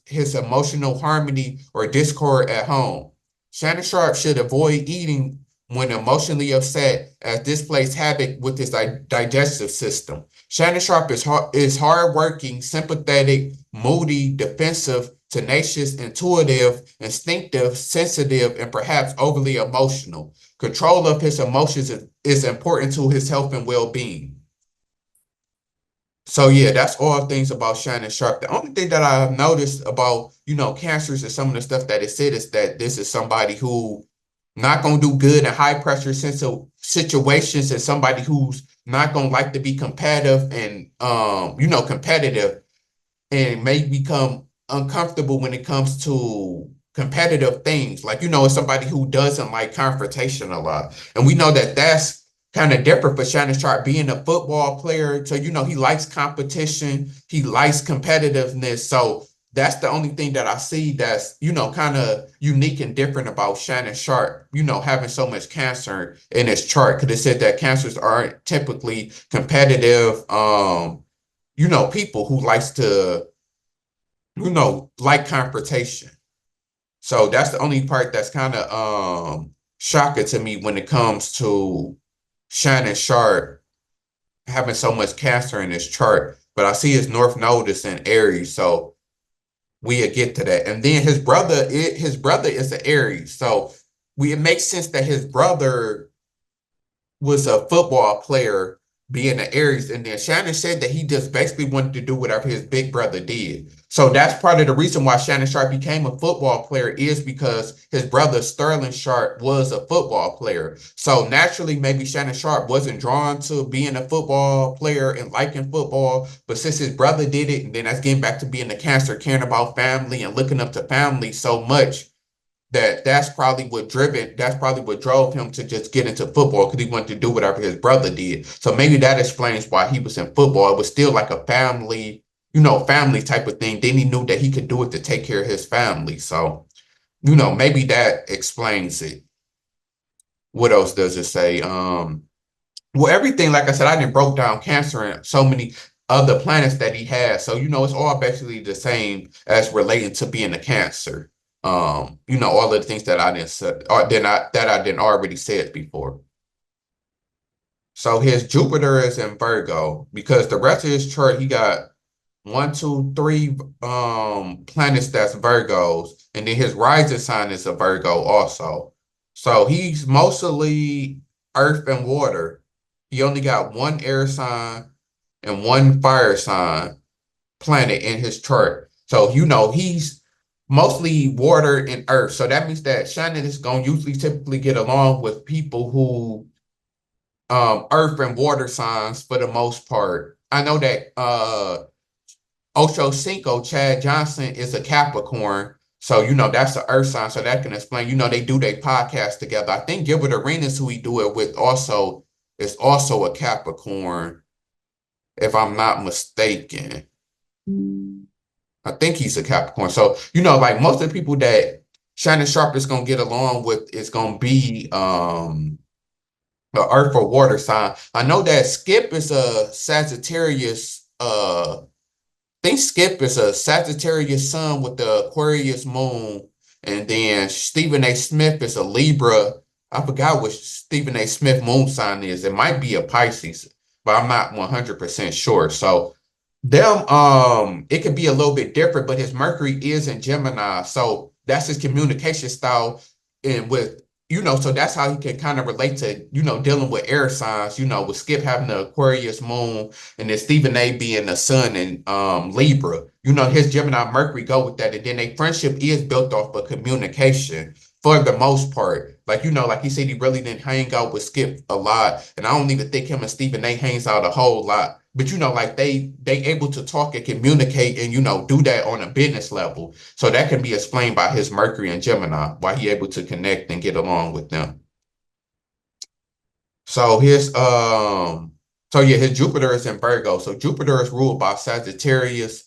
his emotional harmony or discord at home. Shannon Sharpe should avoid eating when emotionally upset, as this plays havoc with his digestive system. Shannon Sharpe is hardworking, sympathetic, moody, defensive, tenacious, intuitive, instinctive, sensitive, and perhaps overly emotional. Control of his emotions is important to his health and well-being. So yeah, that's all things about Shannon Sharpe. The only thing that I've noticed about, cancers and some of the stuff that it said is that this is somebody who not going to do good in high pressure situations, and somebody who's not going to like to be competitive and, competitive, and may become uncomfortable when it comes to competitive things. Like, it's somebody who doesn't like confrontation a lot. And we know that that's kind of different for Shannon Sharpe being a football player. So, he likes competition. He likes competitiveness. So that's the only thing that I see that's, kind of unique and different about Shannon Sharpe, having so much cancer in his chart. Because it said that cancers aren't typically competitive, people who likes to, like confrontation. So that's the only part that's kind of shocking to me when it comes to Shannon Sharpe having so much cancer in his chart. But I see his North Node is in Aries, so we'll get to that. And then his brother is an Aries, so it makes sense that his brother was a football player being an Aries. And then Shannon said that he just basically wanted to do whatever his big brother did. So that's part of the reason why Shannon Sharpe became a football player, is because his brother Sterling Sharpe was a football player. So naturally, maybe Shannon Sharpe wasn't drawn to being a football player and liking football, but since his brother did it, and then that's getting back to being a Cancer, caring about family and looking up to family so much, that's probably what drove him to just get into football, because he wanted to do whatever his brother did. So maybe that explains why he was in football. It was still like a family, family type of thing. Then he knew that he could do it to take care of his family. So, maybe that explains it. What else does it say? Well, everything, like I said, I didn't broke down Cancer and so many other planets that he has. So, it's all basically the same as relating to being a Cancer. All of the things that I didn't say, or that I didn't already said before. So his Jupiter is in Virgo, because the rest of his chart, he got 1, 2, 3 planets that's Virgos, and then his rising sign is a Virgo also. So he's mostly earth and water. He only got 1 air sign and 1 fire sign planet in his chart. So he's mostly water and earth. So that means that Shannon is going to usually typically get along with people who earth and water signs for the most part. I know that Ocho Cinco, Chad Johnson, is a Capricorn. So, that's an earth sign. So that can explain, they do their podcast together. I think Gilbert Arenas, who we do it with, is also a Capricorn, if I'm not mistaken. I think he's a Capricorn. So, like most of the people that Shannon Sharpe is going to get along with is going to be the earth or water sign. I know that Skip is a Sagittarius. I think Skip is a Sagittarius sun with the Aquarius moon. And then Stephen A. Smith is a Libra. I forgot what Stephen A. Smith moon sign is. It might be a Pisces. but I'm not 100% sure. So them, it could be a little bit different, but his Mercury is in Gemini, so that's his communication style, and with so that's how he can kind of relate to dealing with air signs. With Skip having the Aquarius moon, and then Stephen A being the sun in Libra. His Gemini Mercury go with that, and then a friendship is built off of communication for the most part. Like he said, he really didn't hang out with Skip a lot, and I don't even think him and Stephen A hangs out a whole lot. But like they able to talk and communicate and do that on a business level. So that can be explained by his Mercury and Gemini, why he able to connect and get along with them. So his his Jupiter is in Virgo. So Jupiter is ruled by Sagittarius.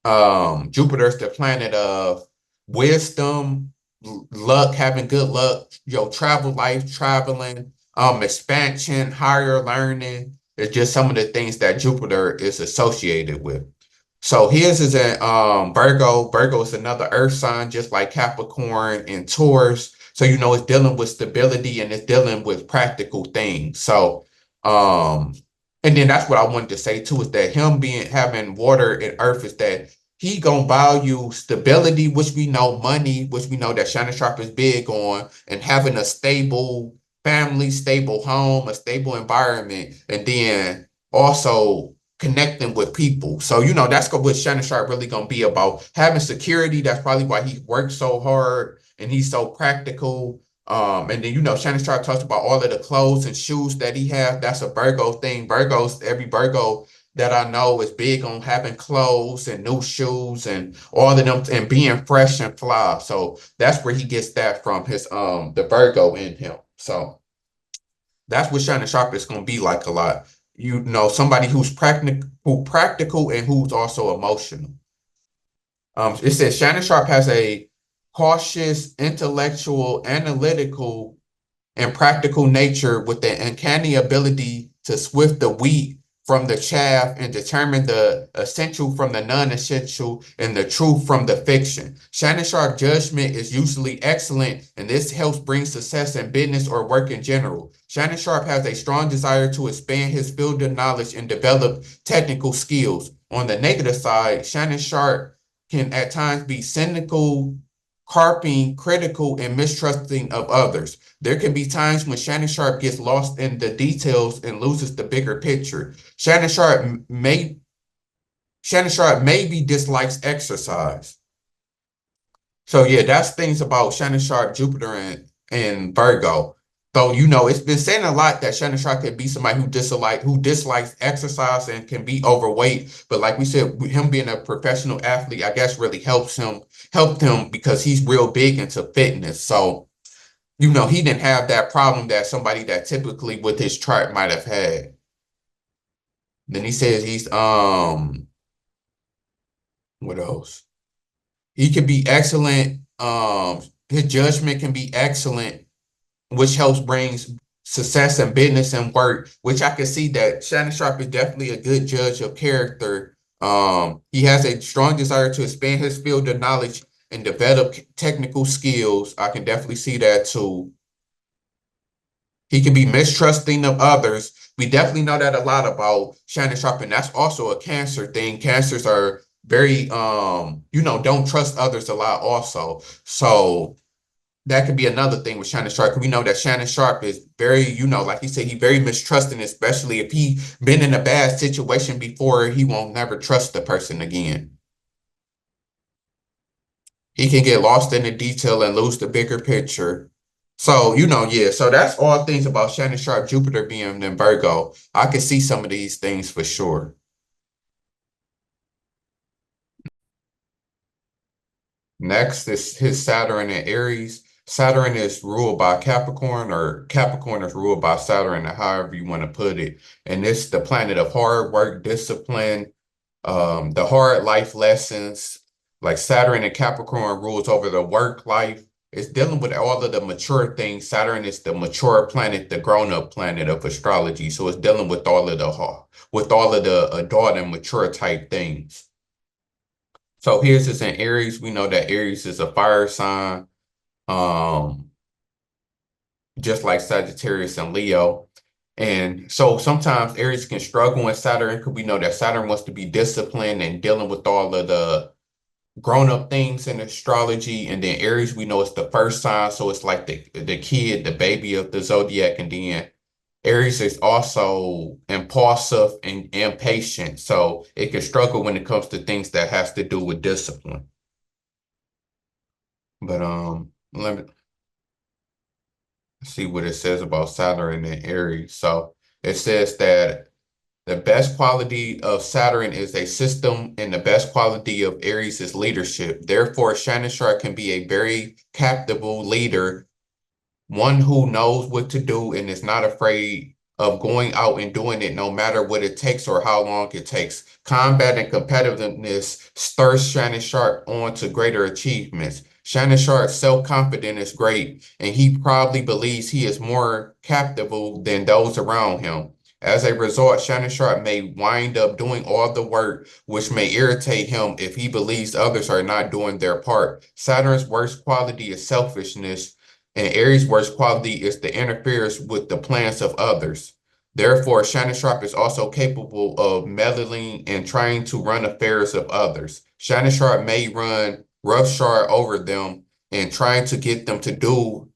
Jupiter is the planet of wisdom, luck, having good luck, travel life, traveling, expansion, higher learning. It's just some of the things that Jupiter is associated with. So his is in Virgo. Virgo is another earth sign, just like Capricorn and Taurus. So it's dealing with stability and it's dealing with practical things. So and then that's what I wanted to say too, is that him having water and earth is that he gonna value stability, which we know, money, which we know that Shannon Sharpe is big on, and having a stable family, stable home, a stable environment, and then also connecting with people. So that's what Shannon Sharpe really gonna be about, having security. That's probably why he works so hard and he's so practical. And then Shannon Sharpe talks about all of the clothes and shoes that he has. That's a Virgo thing. Every Virgo that I know is big on having clothes and new shoes and all of them and being fresh and fly. So that's where he gets that from, his the Virgo in him. So that's what Shannon Sharpe is gonna be like a lot. Somebody who's practical and who's also emotional. It says Shannon Sharpe has a cautious, intellectual, analytical, and practical nature with the uncanny ability to sift the wheat from the chaff and determine the essential from the non-essential and the truth from the fiction. Shannon Sharpe judgment is usually excellent, and this helps bring success in business or work in general. Shannon Sharpe has a strong desire to expand his field of knowledge and develop technical skills. On the negative side, Shannon Sharpe can at times be cynical, carping, critical, and mistrusting of others. There can be times when Shannon Sharpe gets lost in the details and loses the bigger picture. Shannon Sharpe maybe dislikes exercise. So yeah, that's things about Shannon Sharpe, Jupiter, and Virgo. So it's been saying a lot that Shannon Sharpe could be somebody who dislikes exercise and can be overweight. But like we said, him being a professional athlete, I guess really helped him because he's real big into fitness. So he didn't have that problem that somebody that typically with his chart might have had. Then he says he's what else? He can be excellent. His judgment can be excellent, which helps brings success in business and work, which I can see that Shannon Sharpe is definitely a good judge of character. He has a strong desire to expand his field of knowledge and develop technical skills. I can definitely see that too. He can be mistrusting of others. We definitely know that a lot about Shannon Sharpe, and that's also a Cancer thing. Cancers are very, don't trust others a lot also. So that could be another thing with Shannon Sharpe. We know that Shannon Sharpe is very, like he said, he's very mistrusting, especially if he been in a bad situation before, he won't never trust the person again. He can get lost in the detail and lose the bigger picture. So, so that's all things about Shannon Sharpe, Jupiter being in Virgo. I can see some of these things for sure. Next is his Saturn in Aries. Saturn is ruled by Capricorn, or Capricorn is ruled by Saturn, or however you want to put it. And it's the planet of hard work, discipline, the hard life lessons. Like Saturn and Capricorn rules over the work life. It's dealing with all of the mature things. Saturn is the mature planet, the grown-up planet of astrology. So it's dealing with all of the adult and mature type things. So here's is in Aries. We know that Aries is a fire sign. Just like Sagittarius and Leo. And so sometimes Aries can struggle in Saturn because we know that Saturn wants to be disciplined and dealing with all of the grown-up things in astrology. And then Aries, we know it's the first sign, so it's like the kid, the baby of the zodiac. And then Aries is also impulsive and impatient, so it can struggle when it comes to things that has to do with discipline. But let me see what it says about Saturn and Aries. So it says that the best quality of Saturn is a system, and the best quality of Aries is leadership. Therefore, Shannon Sharpe can be a very capable leader, one who knows what to do and is not afraid of going out and doing it no matter what it takes or how long it takes. Combat and competitiveness stirs Shannon Sharpe on to greater achievements. Shannon Sharpe's self-confidence is great, and he probably believes he is more capable than those around him. As a result, Shannon Sharpe may wind up doing all the work, which may irritate him if he believes others are not doing their part. Saturn's worst quality is selfishness, and Aries' worst quality is to interfere with the plans of others. Therefore, Shannon Sharpe is also capable of meddling and trying to run affairs of others. Shannon Sharpe may run roughshod over them and trying to get them to do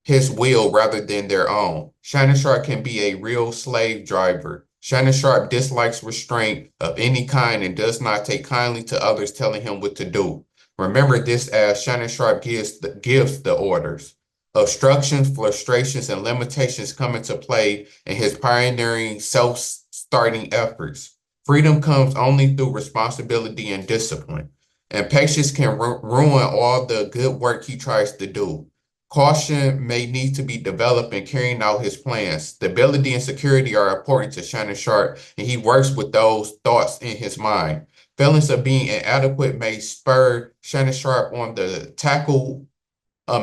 his will rather than their own. Shannon Sharpe can be a real slave driver. Shannon Sharpe dislikes restraint of any kind and does not take kindly to others telling him what to do. Remember this as Shannon Sharpe gives the orders. Obstructions, frustrations, and limitations come into play in his pioneering self-starting efforts. Freedom comes only through responsibility and discipline. And patience can ruin all the good work he tries to do. Caution may need to be developed in carrying out his plans. Stability and security are important to Shannon Sharpe, and he works with those thoughts in his mind. Feelings of being inadequate may spur Shannon Sharpe on to tackle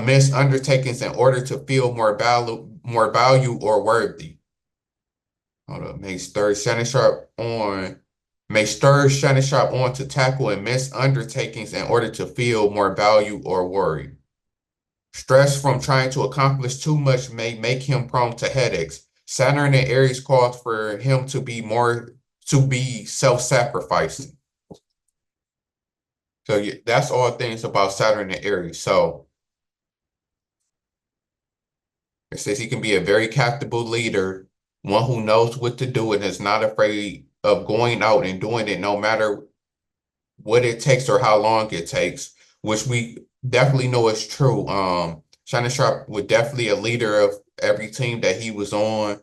missed undertakings in order to feel more value or worthy. Hold up, may stir Shannon Sharpe on to tackle and miss undertakings in order to feel more value or worry. Stress from trying to accomplish too much may make him prone to headaches. Saturn and Aries calls for him to be self-sacrificing. So yeah, that's all things about Saturn and Aries. So it says he can be a very capable leader, one who knows what to do and is not afraid of going out and doing it no matter what it takes or how long it takes, which we definitely know is true. Shannon Sharpe was definitely a leader of every team that he was on.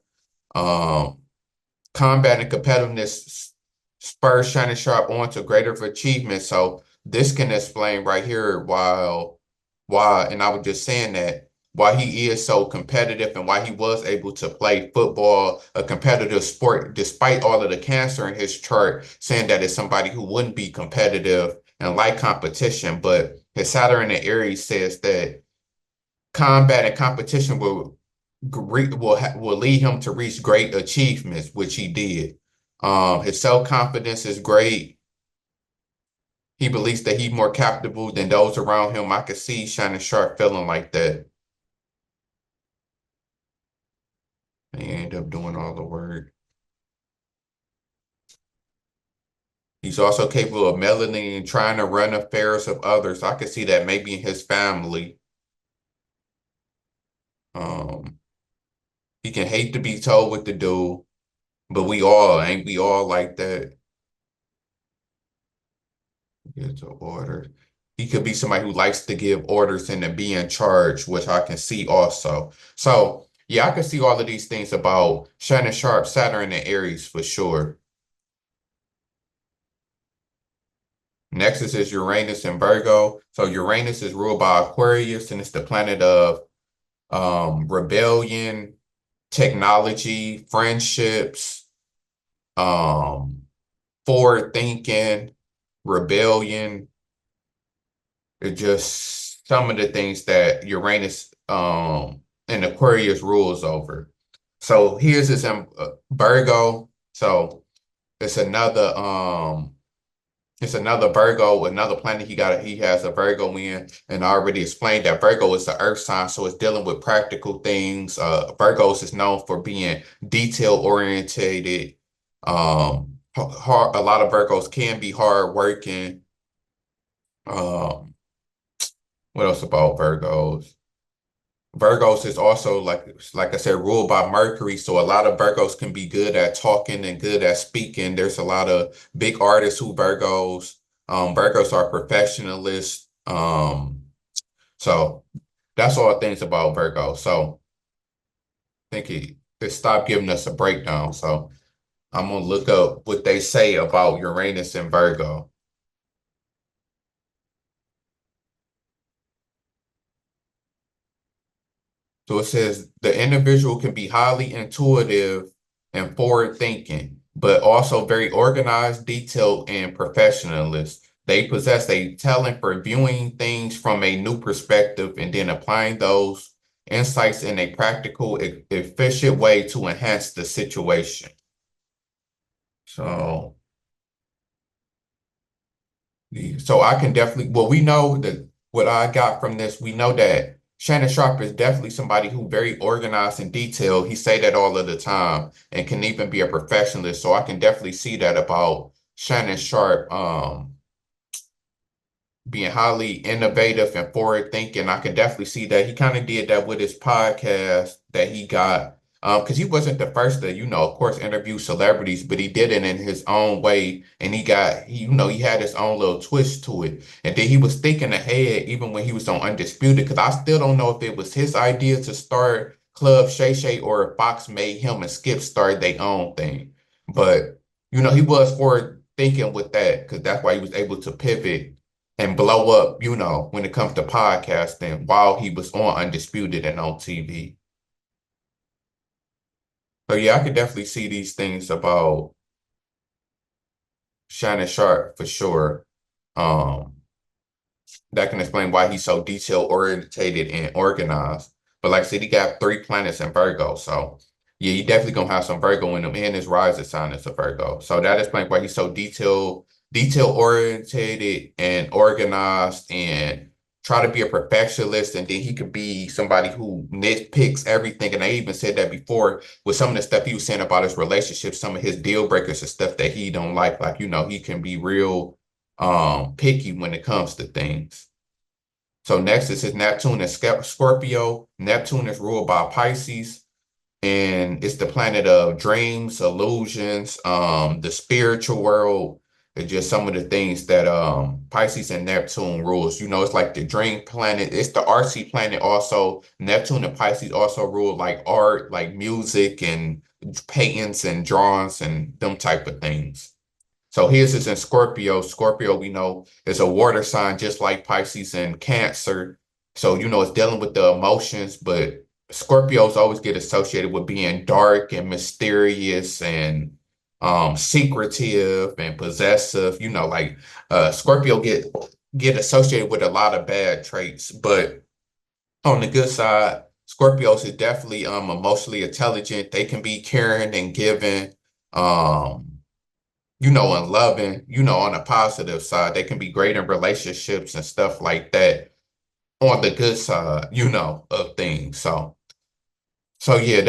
Combat and competitiveness spurs Shannon Sharpe on to greater achievements. So this can explain right here why, and I was just saying that, why he is so competitive and why he was able to play football, a competitive sport, despite all of the cancer in his chart, saying that it's somebody who wouldn't be competitive and like competition. But his Saturn in Aries says that combat and competition will lead him to reach great achievements, which he did. His self-confidence is great. He believes that he's more capable than those around him. I could see Shannon Sharpe feeling like that. He ended up doing all the work. He's also capable of meddling and trying to run affairs of others. I could see that maybe in his family. He can hate to be told what to do, but ain't we all like that? Get to order. He could be somebody who likes to give orders and to be in charge, which I can see also. So yeah, I can see all of these things about Shannon Sharpe, Saturn, and Aries for sure. Next is Uranus and Virgo. So Uranus is ruled by Aquarius, and it's the planet of rebellion, technology, friendships, forward thinking, rebellion. It's just some of the things that Uranus and Aquarius rules over. So here's his Virgo. So it's another It's another Virgo, another planet he has a Virgo in, and I already explained that Virgo is the earth sign, so it's dealing with practical things. Virgos is known for being detail orientated. A lot of Virgos can be hard working. What else about Virgos? Virgos is also like I said, ruled by Mercury. So a lot of Virgos can be good at talking and good at speaking. There's a lot of big artists who Virgos. Virgos are professionalists. So that's all things about Virgo. So I think it stopped giving us a breakdown. So I'm gonna look up what they say about Uranus and Virgo. So it says the individual can be highly intuitive and forward thinking, but also very organized, detailed, and professionalist. They possess a talent for viewing things from a new perspective and then applying those insights in a practical, efficient way to enhance the situation. So I can definitely, well, we know that what I got from this, we know that Shannon Sharpe is definitely somebody who very organized and detailed. He say that all of the time and can even be a professionalist. So I can definitely see that about Shannon Sharpe being highly innovative and forward thinking. I can definitely see that. He kind of did that with his podcast that he got. Because he wasn't the first to, of course, interview celebrities, but he did it in his own way. And he had his own little twist to it. And then he was thinking ahead, even when he was on Undisputed, because I still don't know if it was his idea to start Club Shay Shay or if Fox made him and Skip start their own thing. But, he was forward thinking with that, because that's why he was able to pivot and blow up, when it comes to podcasting while he was on Undisputed and on TV. So yeah, I could definitely see these things about Shannon Sharpe for sure. That can explain why he's so detail orientated and organized. But like I said, he got 3 planets in Virgo. So yeah, he definitely gonna have some Virgo in him, and his rising sign is a Virgo. So that explains why he's so detail orientated and organized and try to be a perfectionist, and then he could be somebody who nitpicks everything. And I even said that before with some of the stuff he was saying about his relationship, some of his deal breakers and stuff that he don't like. Like, he can be real picky when it comes to things. So next is his Neptune and Scorpio. Neptune is ruled by Pisces, and it's the planet of dreams, illusions, the spiritual world. It's just some of the things that Pisces and Neptune rules. It's like the dream planet. It's the artsy planet also. Neptune and Pisces also rule like art, like music and paintings and drawings and them type of things. So his is in Scorpio. Scorpio, we know, is a water sign just like Pisces and Cancer. So, it's dealing with the emotions, but Scorpios always get associated with being dark and mysterious and secretive and possessive. Scorpio get associated with a lot of bad traits, but on the good side, Scorpios is definitely emotionally intelligent. They can be caring and giving, and loving, on a positive side. They can be great in relationships and stuff like that on the good side, of things. So yeah,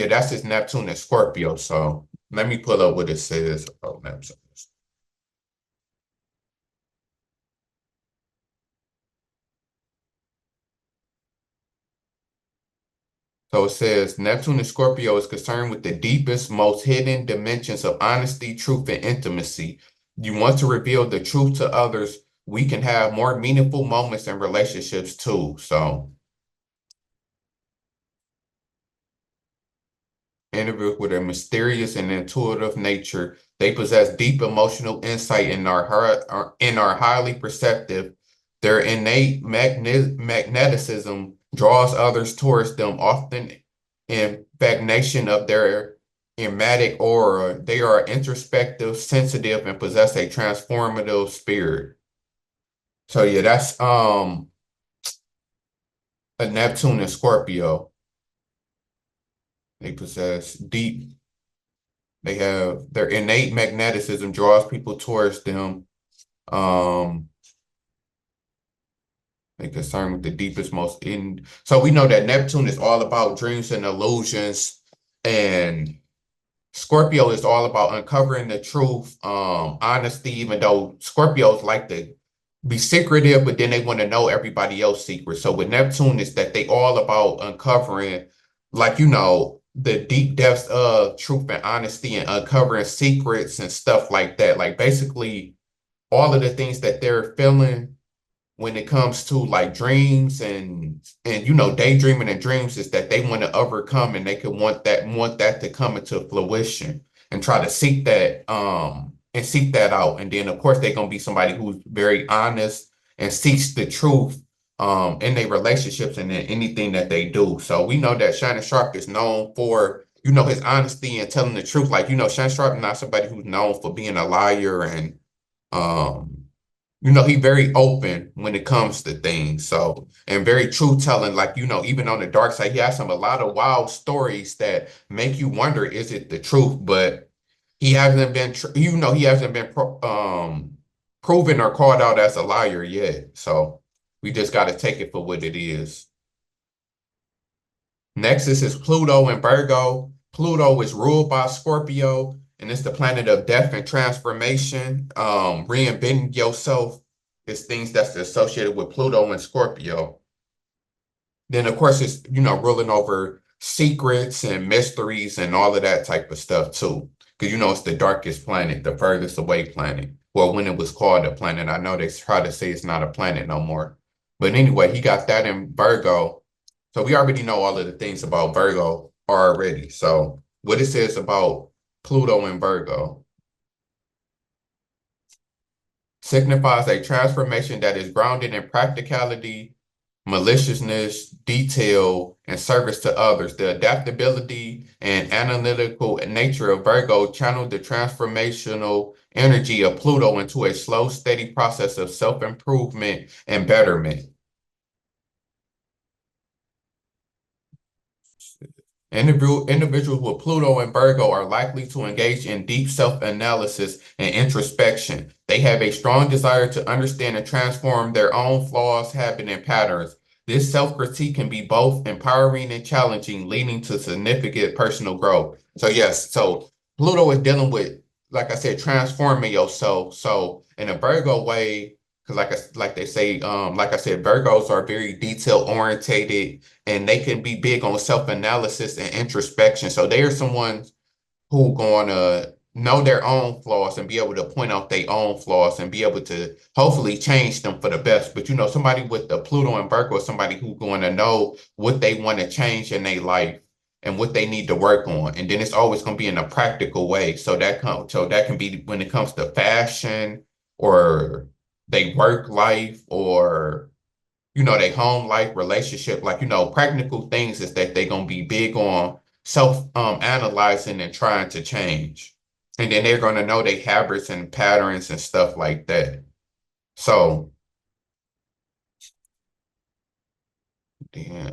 that's his Neptune and Scorpio. So let me pull up what it says about Neptune. So it says Neptune and Scorpio is concerned with the deepest, most hidden dimensions of honesty, truth, and intimacy. You want to reveal the truth to others. We can have more meaningful moments in relationships too. So individuals with a mysterious and intuitive nature, they possess deep emotional insight and are highly perceptive. Their innate magnetism draws others towards them, often in stagnation of their erratic aura. They are introspective, sensitive, and possess a transformative spirit. So yeah, that's a Neptune and Scorpio. They possess deep They have their innate magnetism draws people towards them. They concerned with the deepest, most in. So we know that Neptune is all about dreams and illusions, and Scorpio is all about uncovering the truth, honesty, even though Scorpios like to be secretive, but then they want to know everybody else's secrets. So with Neptune, it's that they all about uncovering, like, the deep depths of truth and honesty and uncovering secrets and stuff like that. Like basically all of the things that they're feeling when it comes to like dreams and daydreaming and dreams is that they want to overcome, and they can want that to come into fruition and try to seek that out. And then of course they're gonna be somebody who's very honest and seeks the truth in their relationships and in anything that they do. So we know that Shannon Sharpe is known for his honesty and telling the truth. Like Shannon Sharpe is not somebody who's known for being a liar, and he's very open when it comes to things. So, and very truth telling, like, even on the dark side, he has a lot of wild stories that make you wonder, is it the truth? But he hasn't been, proven or called out as a liar yet. So we just got to take it for what it is. Next is Pluto in Virgo. Pluto is ruled by Scorpio, and it's the planet of death and transformation. Reinventing yourself is things that's associated with Pluto and Scorpio. Then, of course, it's, ruling over secrets and mysteries and all of that type of stuff, too. Because, it's the darkest planet, the furthest away planet. Well, when it was called a planet, I know they try to say it's not a planet no more. But anyway, he got that in Virgo. So we already know all of the things about Virgo already. So what it says about Pluto in Virgo signifies a transformation that is grounded in practicality, maliciousness, detail, and service to others. The adaptability and analytical nature of Virgo channeled the transformational energy of Pluto into a slow, steady process of self-improvement and betterment. Individuals with Pluto and Virgo are likely to engage in deep self-analysis and introspection. They have a strong desire to understand and transform their own flaws, habits, and patterns. This self-critique can be both empowering and challenging, leading to significant personal growth. So yes, so Pluto is dealing with, like I said, transforming yourself. So in a Virgo way, because like they say, like I said, Virgos are very detail orientated, and they can be big on self-analysis and introspection. So they are someone who going to know their own flaws and be able to point out their own flaws and be able to hopefully change them for the best. But somebody with the Pluto and Virgo is somebody who's going to know what they want to change in their life and what they need to work on. And then it's always going to be in a practical way. So that can be when it comes to fashion or they work life or, they home life, relationship, like, practical things is that they're going to be big on analyzing and trying to change. And then they're going to know their habits and patterns and stuff like that. So, yeah.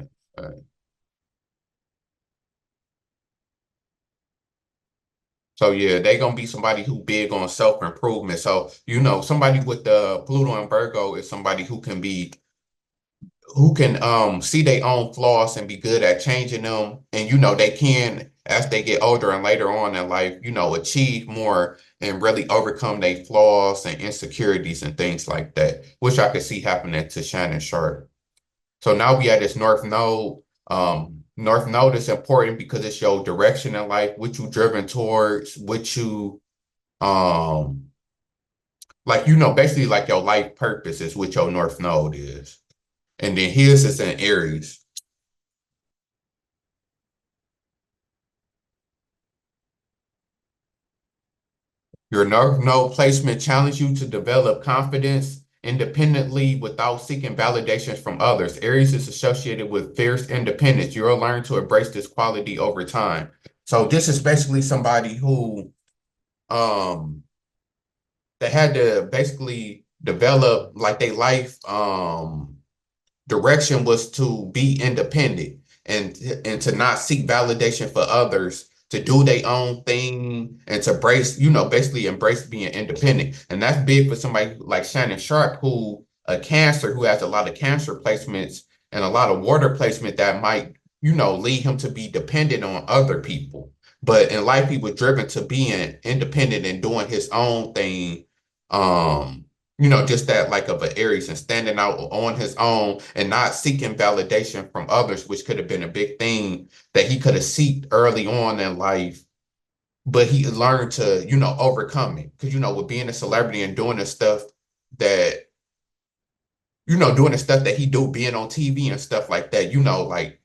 So yeah, they're gonna be somebody who big on self-improvement. So, somebody with the Pluto and Virgo is somebody who can see their own flaws and be good at changing them. And they can, as they get older and later on in life, achieve more and really overcome their flaws and insecurities and things like that, which I could see happening to Shannon Sharpe. So now we have this North Node. North Node is important because it's your direction in life, what you driven towards, what you basically like your life purpose is what your North Node is. And then his is in Aries. Your North Node placement challenges you to develop confidence independently without seeking validations from others. Aries is associated with fierce independence. You'll learn to embrace this quality over time. So this is basically somebody who that had to basically develop like their life direction was to be independent and to not seek validation for others to do their own thing and to basically embrace being independent. And that's big for somebody like Shannon Sharpe, who a Cancer, who has a lot of Cancer placements and a lot of water placement that might, lead him to be dependent on other people. But in life, he was driven to being independent and doing his own thing. Just that like of an Aries and standing out on his own and not seeking validation from others, which could have been a big thing that he could have sought early on in life. But he learned to, overcome it. Because, with being a celebrity and doing the stuff that, doing the stuff that he do, being on TV and stuff like that, like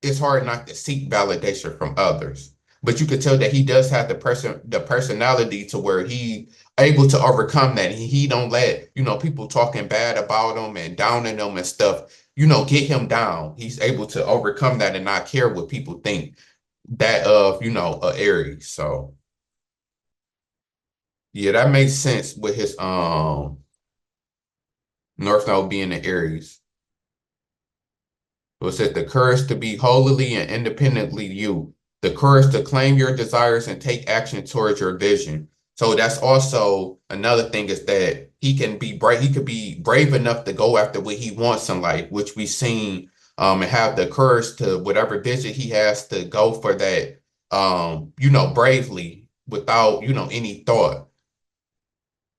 it's hard not to seek validation from others. But you could tell that he does have the personality to where he able to overcome that. He don't let, people talking bad about him and downing him and stuff, get him down. He's able to overcome that and not care what people think that of, Aries. So yeah, that makes sense with his North Node being an Aries. So it says the courage to be wholly and independently you. The courage to claim your desires and take action towards your vision. So that's also another thing, is that he can be brave. He could be brave enough to go after what he wants in life, which we've seen, and have the courage to whatever vision he has to go for that, bravely without, any thought.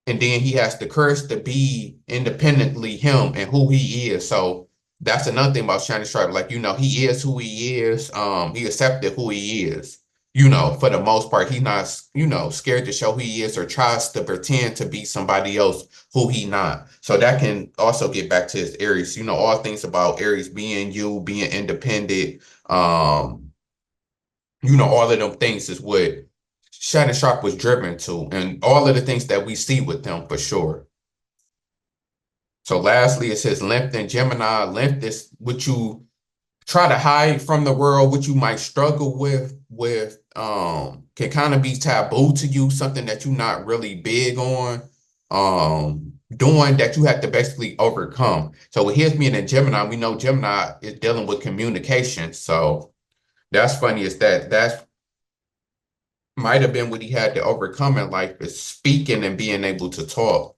And then he has the courage to be independently him and who he is. So that's another thing about Shannon Sharpe. Like, he is who he is. He accepted who he is, for the most part. He's not, scared to show who he is or tries to pretend to be somebody else who he not. So that can also get back to his Aries. All things about Aries being you, being independent. All of them things is what Shannon Sharpe was driven to. And all of the things that we see with him for sure. So lastly, it says length in Gemini. Length is what you try to hide from the world, what you might struggle with can kind of be taboo to you, something that you're not really big on doing, that you have to basically overcome. So with his being in Gemini, we know Gemini is dealing with communication. So that's funny, is that's might have been what he had to overcome in life, is speaking and being able to talk.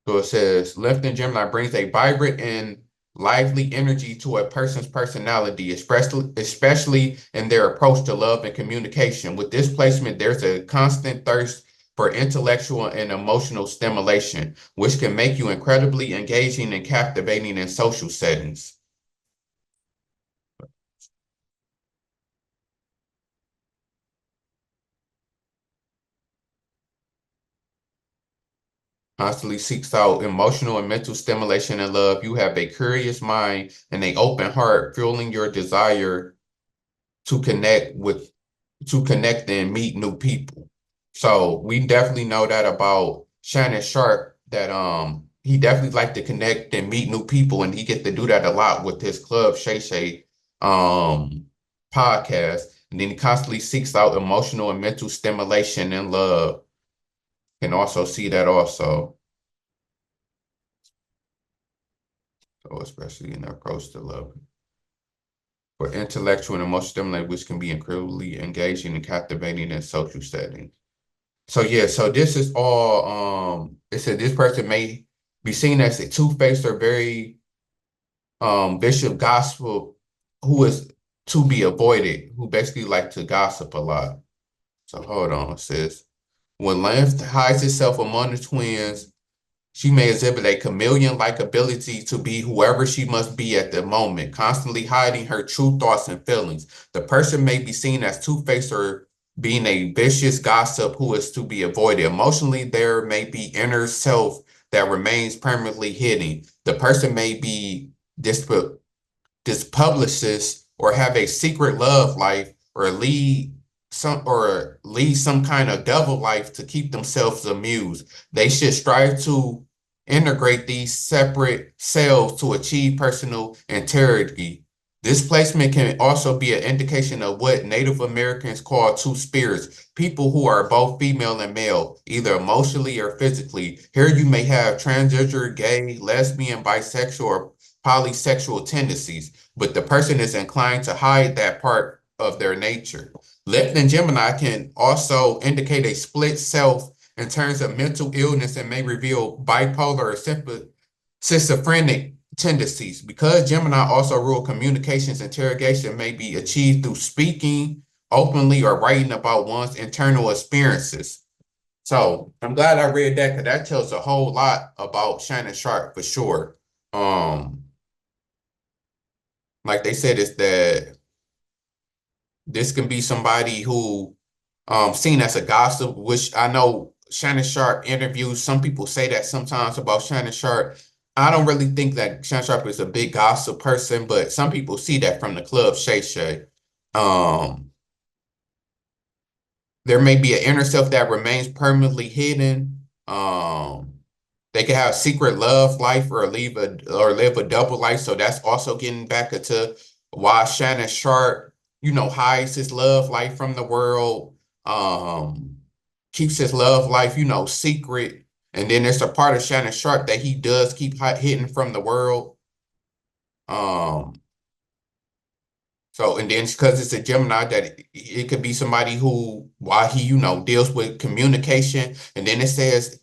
So it says, left in Gemini brings a vibrant and lively energy to a person's personality, especially in their approach to love and communication. With this placement, there's a constant thirst for intellectual and emotional stimulation, which can make you incredibly engaging and captivating in social settings. Constantly seeks out emotional and mental stimulation and love. You have a curious mind and an open heart, fueling your desire to connect and meet new people. So we definitely know that about Shannon Sharpe, that he definitely like to connect and meet new people, and he gets to do that a lot with his Club Shay podcast. And then he constantly seeks out emotional and mental stimulation and love. Can also see that also. So especially in the approach to love. For intellectual and emotional stimulation, which can be incredibly engaging and captivating in social settings. So yeah, so this is all, it said this person may be seen as a two-faced or very vicious gospel, who is to be avoided, who basically like to gossip a lot. So hold on, it says, when Lance hides itself among the twins, she may exhibit a chameleon-like ability to be whoever she must be at the moment, constantly hiding her true thoughts and feelings. The person may be seen as two-faced or being a vicious gossip who is to be avoided. Emotionally, there may be inner self that remains permanently hidden. The person may be publicist or have a secret love life, or lead some kind of devil life to keep themselves amused. They should strive to integrate these separate selves to achieve personal integrity. This placement can also be an indication of what Native Americans call two spirits, people who are both female and male, either emotionally or physically. Here you may have transgender, gay, lesbian, bisexual, or polysexual tendencies, but the person is inclined to hide that part of their nature. Left in Gemini can also indicate a split self in terms of mental illness and may reveal bipolar or schizophrenic tendencies. Because Gemini also rule communications, interrogation may be achieved through speaking openly or writing about one's internal experiences. So I'm glad I read that because that tells a whole lot about Shannon Sharpe for sure. Like they said, is that this can be somebody who seen as a gossip, which I know Shannon Sharpe interviews. Some people say that sometimes about Shannon Sharpe. I don't really think that Shannon Sharpe is a big gossip person, but some people see that from the club Shay Shay. There may be an inner self that remains permanently hidden. They can have a secret love life or live a double life. So that's also getting back into why Shannon Sharpe, hides his love life from the world, keeps his love life, secret. And then there's a part of Shannon Sharpe that he does keep hidden from the world. So, and then because it's a Gemini, that it could be somebody who, while he, deals with communication, and then it says,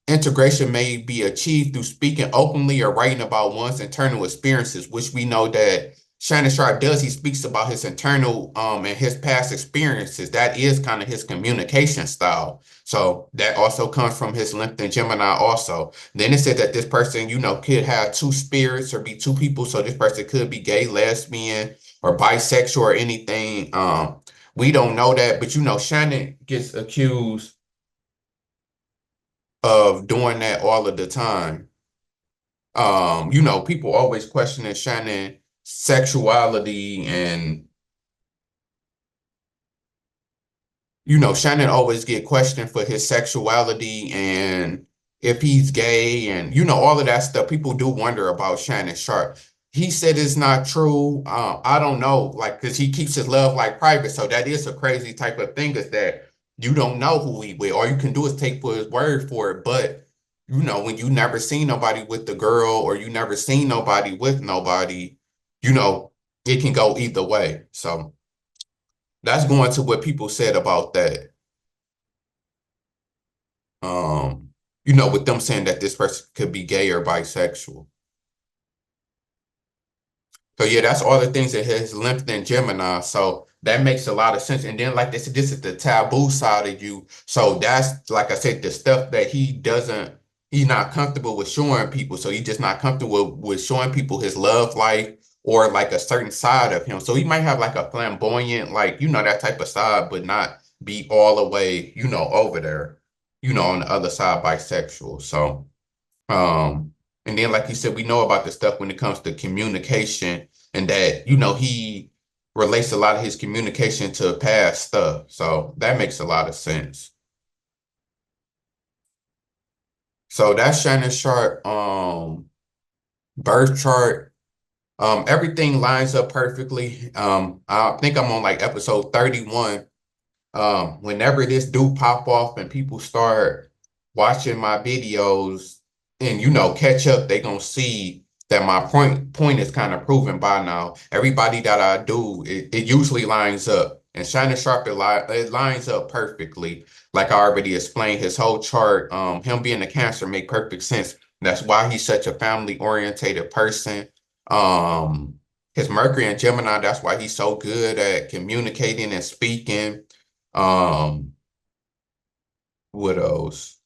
integration may be achieved through speaking openly or writing about one's internal experiences, which we know that Shannon Sharpe does. He speaks about his internal and his past experiences. That is kind of his communication style. So that also comes from his length in Gemini also. Then it said that this person, could have two spirits or be two people. So this person could be gay, lesbian, or bisexual or anything. We don't know that, but Shannon gets accused of doing that all of the time. People always questioning Shannon sexuality, and Shannon always get questioned for his sexuality and if he's gay, and all of that stuff. People do wonder about Shannon Sharpe. He said it's not true. I don't know, because he keeps his love life private. So that is a crazy type of thing, is that you don't know who he with. All you can do is take for his word for it. But when you never seen nobody with the girl, or you never seen nobody with nobody, it can go either way. So that's going to what people said about that. With them saying that this person could be gay or bisexual. So yeah, that's all the things that has length in Gemini. So that makes a lot of sense. And then, like they said, this is the taboo side of you. So that's, like I said, the stuff that he's not comfortable with showing people. So he's just not comfortable with showing people his love life, or like a certain side of him. So he might have like a flamboyant, that type of side, but not be all the way, over there, on the other side, bisexual. So, and then, like you said, we know about the stuff when it comes to communication, and that, he relates a lot of his communication to past stuff. So that makes a lot of sense. So that's Shannon Sharpe, birth chart. Everything lines up perfectly. I think I'm on like episode 31. Whenever this do pop off and people start watching my videos and catch up, they gonna see that my point is kind of proven by now. Everybody that I do, it usually lines up, and Shannon Sharpe, it lines up perfectly. Like I already explained, his whole chart, him being a Cancer, make perfect sense. That's why he's such a family orientated person. His Mercury and Gemini, that's why he's so good at communicating and speaking. What else?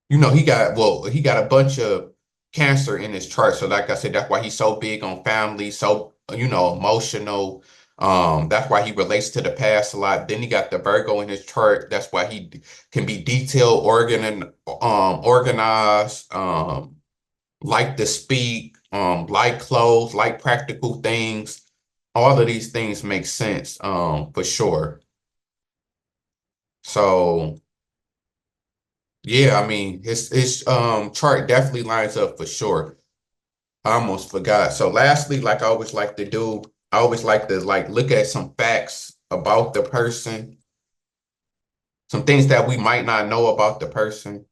He got a bunch of Cancer in his chart. So like I said, that's why he's so big on family, so emotional. That's why he relates to the past a lot. Then he got the Virgo in his chart. That's why he can be detailed, organized, like to speak, like clothes, like practical things. All of these things make sense, for sure. So yeah, I mean, his chart definitely lines up for sure. I almost forgot. So lastly, like I always like to do, I always like to look at some facts about the person, some things that we might not know about the person.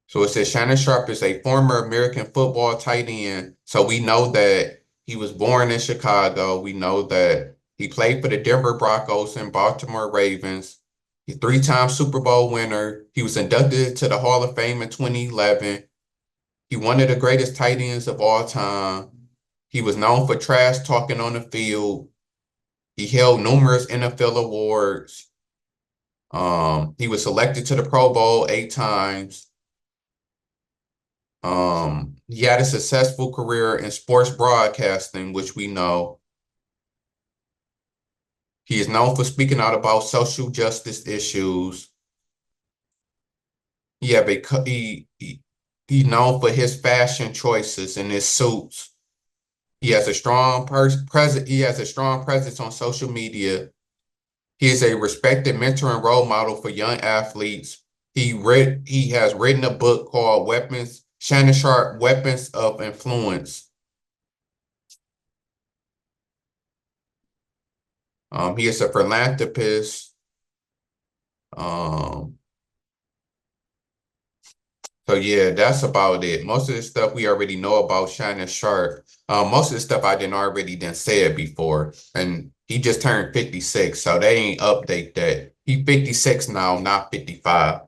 So it says Shannon Sharpe is a former American football tight end. So we know that he was born in Chicago. We know that he played for the Denver Broncos and Baltimore Ravens. He's a 3-time Super Bowl winner. He was inducted to the Hall of Fame in 2011. He one of the greatest tight ends of all time. He was known for trash talking on the field. He held numerous NFL awards. He was selected to the Pro Bowl 8 times. He had a successful career in sports broadcasting, which we know. He is known for speaking out about social justice issues. He's known for his fashion choices and his suits. He has a strong presence on social media. He is a respected mentor and role model for young athletes. He has written a book called Shannon Sharpe, Weapons of Influence. He is a philanthropist. So yeah, that's about it. Most of the stuff we already know about Shannon Sharpe. Most of the stuff I already said before. And he just turned 56, so they ain't update that. He 56 now, not 55.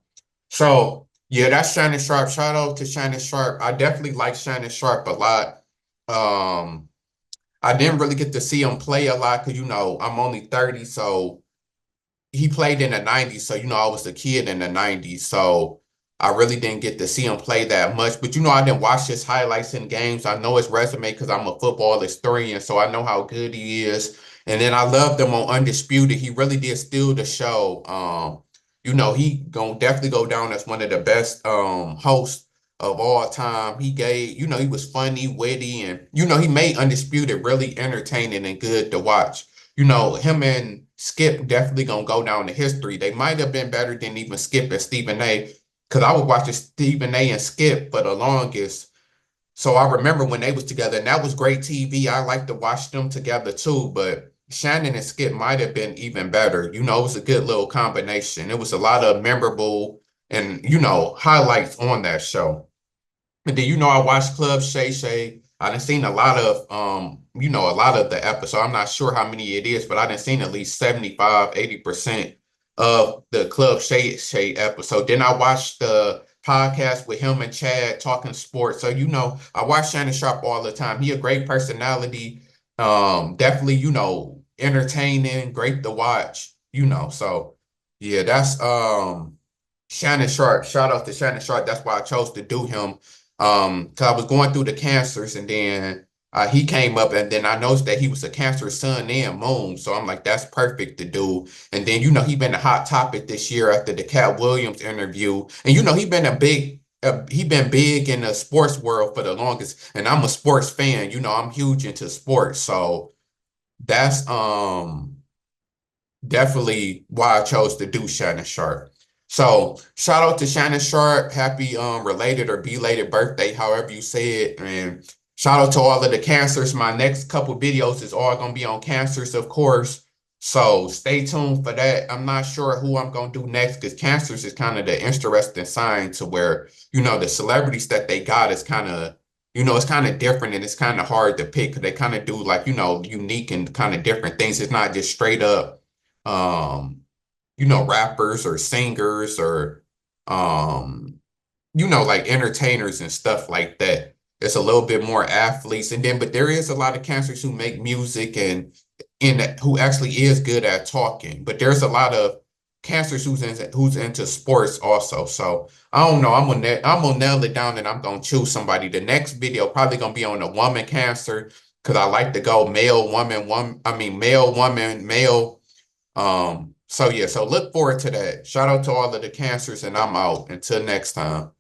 So yeah, that's Shannon Sharpe. Shout out to Shannon Sharpe. I definitely like Shannon Sharpe a lot. I didn't really get to see him play a lot because, I'm only 30, so he played in the 90s. So, I was a kid in the 90s, so I really didn't get to see him play that much. But, I didn't watch his highlights in games. I know his resume because I'm a football historian, so I know how good he is. And then I loved him on Undisputed. He really did steal the show. He gonna definitely go down as one of the best hosts of all time. He was funny, witty, and he made Undisputed really entertaining and good to watch. Him and Skip definitely gonna go down to history. They might have been better than even Skip and Stephen A. Because I was watching Stephen A. and Skip for the longest. So I remember when they was together, and that was great TV. I like to watch them together too, but Shannon and Skip might have been even better. It was a good little combination. It was a lot of memorable and, highlights on that show. And then, I watched Club Shay Shay. I done seen a lot of, a lot of the episodes. I'm not sure how many it is, but I done seen at least 75, 80% of the Club Shay Shay episode. Then I watched the podcast with him and Chad talking sports. So, I watch Shannon Sharpe all the time. He a great personality. Definitely, entertaining, great to watch, So, yeah, that's Shannon Sharpe. Shout out to Shannon Sharpe. That's why I chose to do him. Because I was going through the cancers, and then he came up, and then I noticed that he was a Cancer sun and moon. So I'm like, that's perfect to do. And then, he been a hot topic this year after the Cat Williams interview. And, he been big in the sports world for the longest. And I'm a sports fan. I'm huge into sports. So that's definitely why I chose to do Shannon Sharpe. So shout out to Shannon Sharpe. Happy related or belated birthday, however you say it. And shout out to all of the cancers. My next couple videos is all going to be on cancers, of course. So stay tuned for that. I'm not sure who I'm going to do next because cancers is kind of the interesting sign to where, the celebrities that they got is kind of, it's kind of different and it's kind of hard to pick because they kind of do like, unique and kind of different things. It's not just straight up, rappers or singers or, like entertainers and stuff like that. It's a little bit more athletes. And then, but there is a lot of cancers who make music and who actually is good at talking. But there's a lot of cancers who's into sports also. So I don't know. I'm gonna nail it down and I'm gonna choose somebody. The next video probably gonna be on a woman cancer because I like to go male, woman, male, woman, male. So yeah, so look forward to that. Shout out to all of the cancers and I'm out. Until next time.